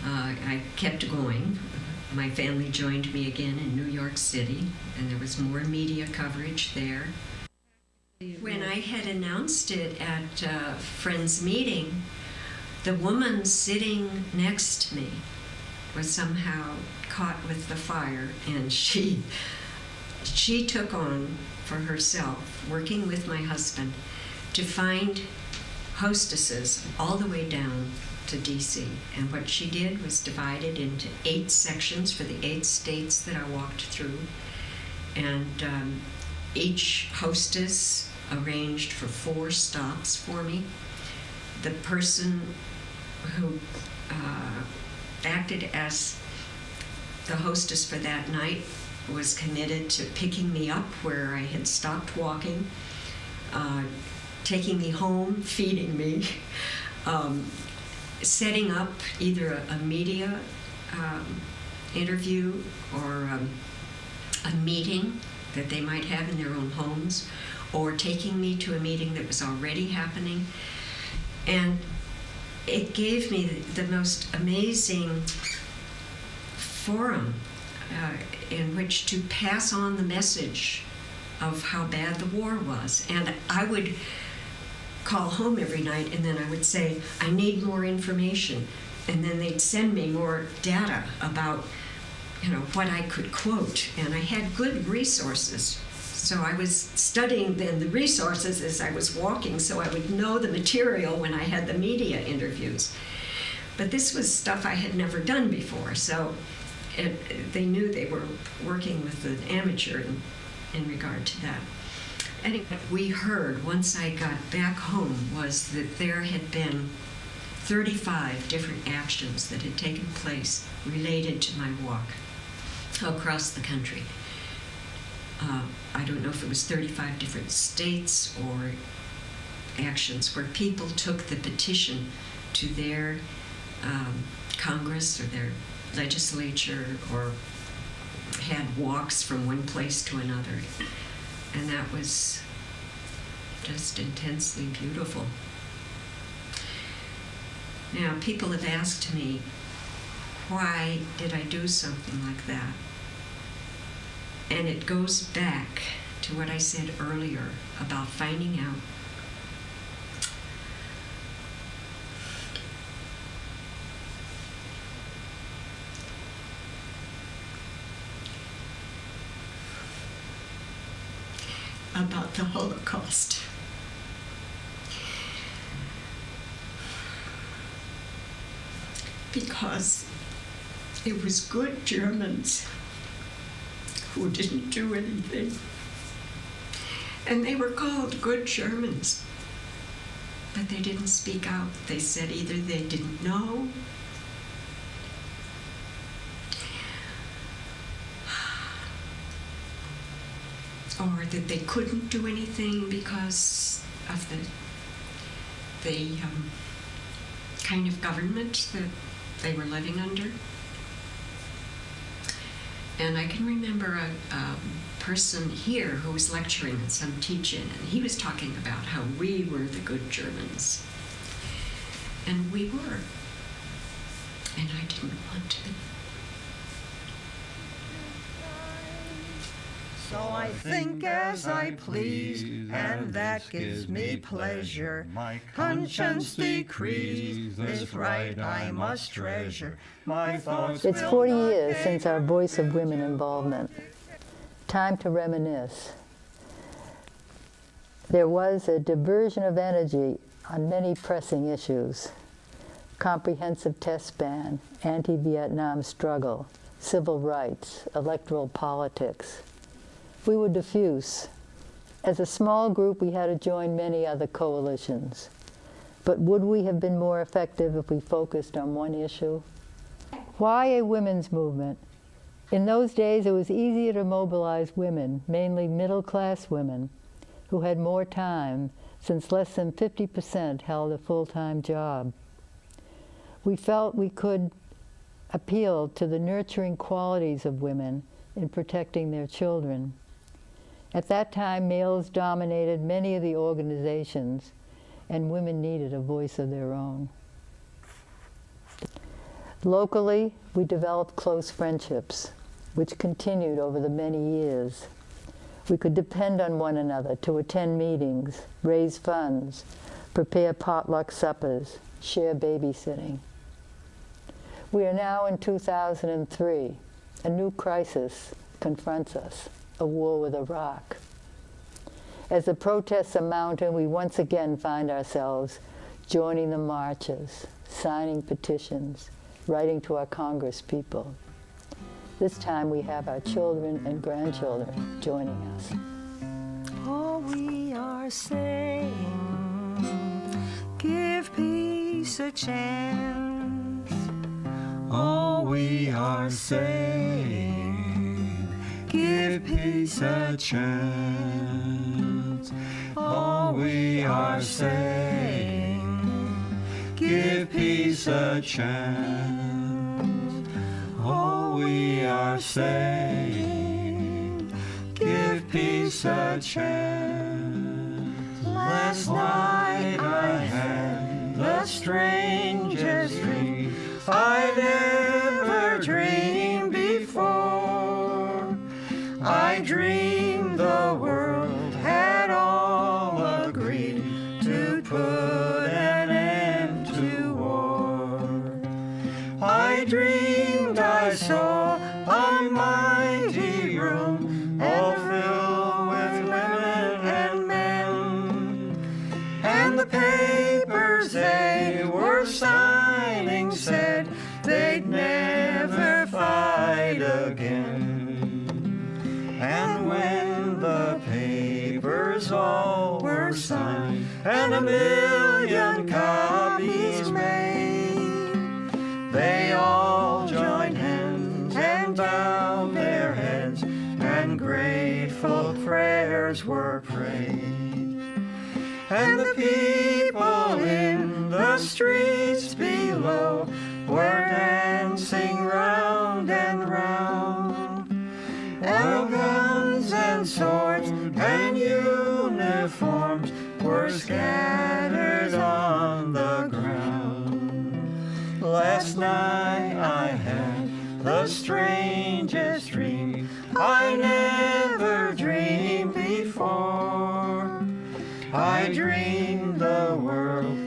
I kept going. My family joined me again in New York City, and there was more media coverage there. When I had announced it at Friends meeting, the woman sitting next to me was somehow caught with the fire, and she took on for herself, working with my husband, to find hostesses all the way down to DC. And what she did was divide it into 8 sections for the 8 states that I walked through. And each hostess arranged for 4 stops for me. The person who acted as the hostess for that night was committed to picking me up where I had stopped walking, taking me home, feeding me, setting up either a media interview or a meeting that they might have in their own homes, or taking me to a meeting that was already happening. And it gave me the most amazing forum in which to pass on the message of how bad the war was. And I would call home every night, and then I would say, I need more information. And then they'd send me more data about, what I could quote. And I had good resources. So I was studying then the resources as I was walking, so I would know the material when I had the media interviews. But this was stuff I had never done before, so they knew they were working with an amateur in regard to that. And what we heard once I got back home was that there had been 35 different actions that had taken place related to my walk across the country. I don't know if it was 35 different states or actions where people took the petition to their Congress or their legislature or had walks from one place to another. And that was just intensely beautiful. Now, people have asked me, why did I do something like that? And it goes back to what I said earlier about finding out about the Holocaust. Because it was good Germans who didn't do anything. And they were called good Germans, but they didn't speak out. They said either they didn't know or that they couldn't do anything because of the kind of government that they were living under. And I can remember a person here who was lecturing at some teach-in, and he was talking about how we were the good Germans. And we were. And I didn't want to. So I think as I please, and that gives me pleasure. My conscience decrees, this right I must treasure. My thoughts It's 40 years since our Voice of Women involvement. Time to reminisce. There was a diversion of energy on many pressing issues. Comprehensive test ban, anti-Vietnam struggle, civil rights, electoral politics. We were diffuse. As a small group, we had to join many other coalitions. But would we have been more effective if we focused on one issue? Why a women's movement? In those days, it was easier to mobilize women, mainly middle-class women, who had more time, since less than 50% held a full-time job. We felt we could appeal to the nurturing qualities of women in protecting their children. At that time, males dominated many of the organizations, and women needed a voice of their own. Locally, we developed close friendships, which continued over the many years. We could depend on one another to attend meetings, raise funds, prepare potluck suppers, share babysitting. We are now in 2003. A new crisis confronts us. A war with Iraq. As the protests are mounting, we once again find ourselves joining the marches, signing petitions, writing to our Congress people. This time we have our children and grandchildren joining us. All we are saying, give peace a chance. All we are saying, give peace a chance. All we are saying, give peace a chance. All we are saying, give peace a chance. Last night I had the strangest dream I never dreamed before. I dreamed the world had all agreed to put an end to war. I dreamed I saw a mighty room all filled with women and men, and the papers they were signing said they'd never fight again. And when the papers all were signed and 1,000,000 copies made, they all joined hands and bowed their heads, and grateful prayers were prayed. And the people in the streets below were dancing round and round, while guns and swords and uniforms were scattered on the ground. Last night I had the strangest dream I never dreamed before. I dreamed the world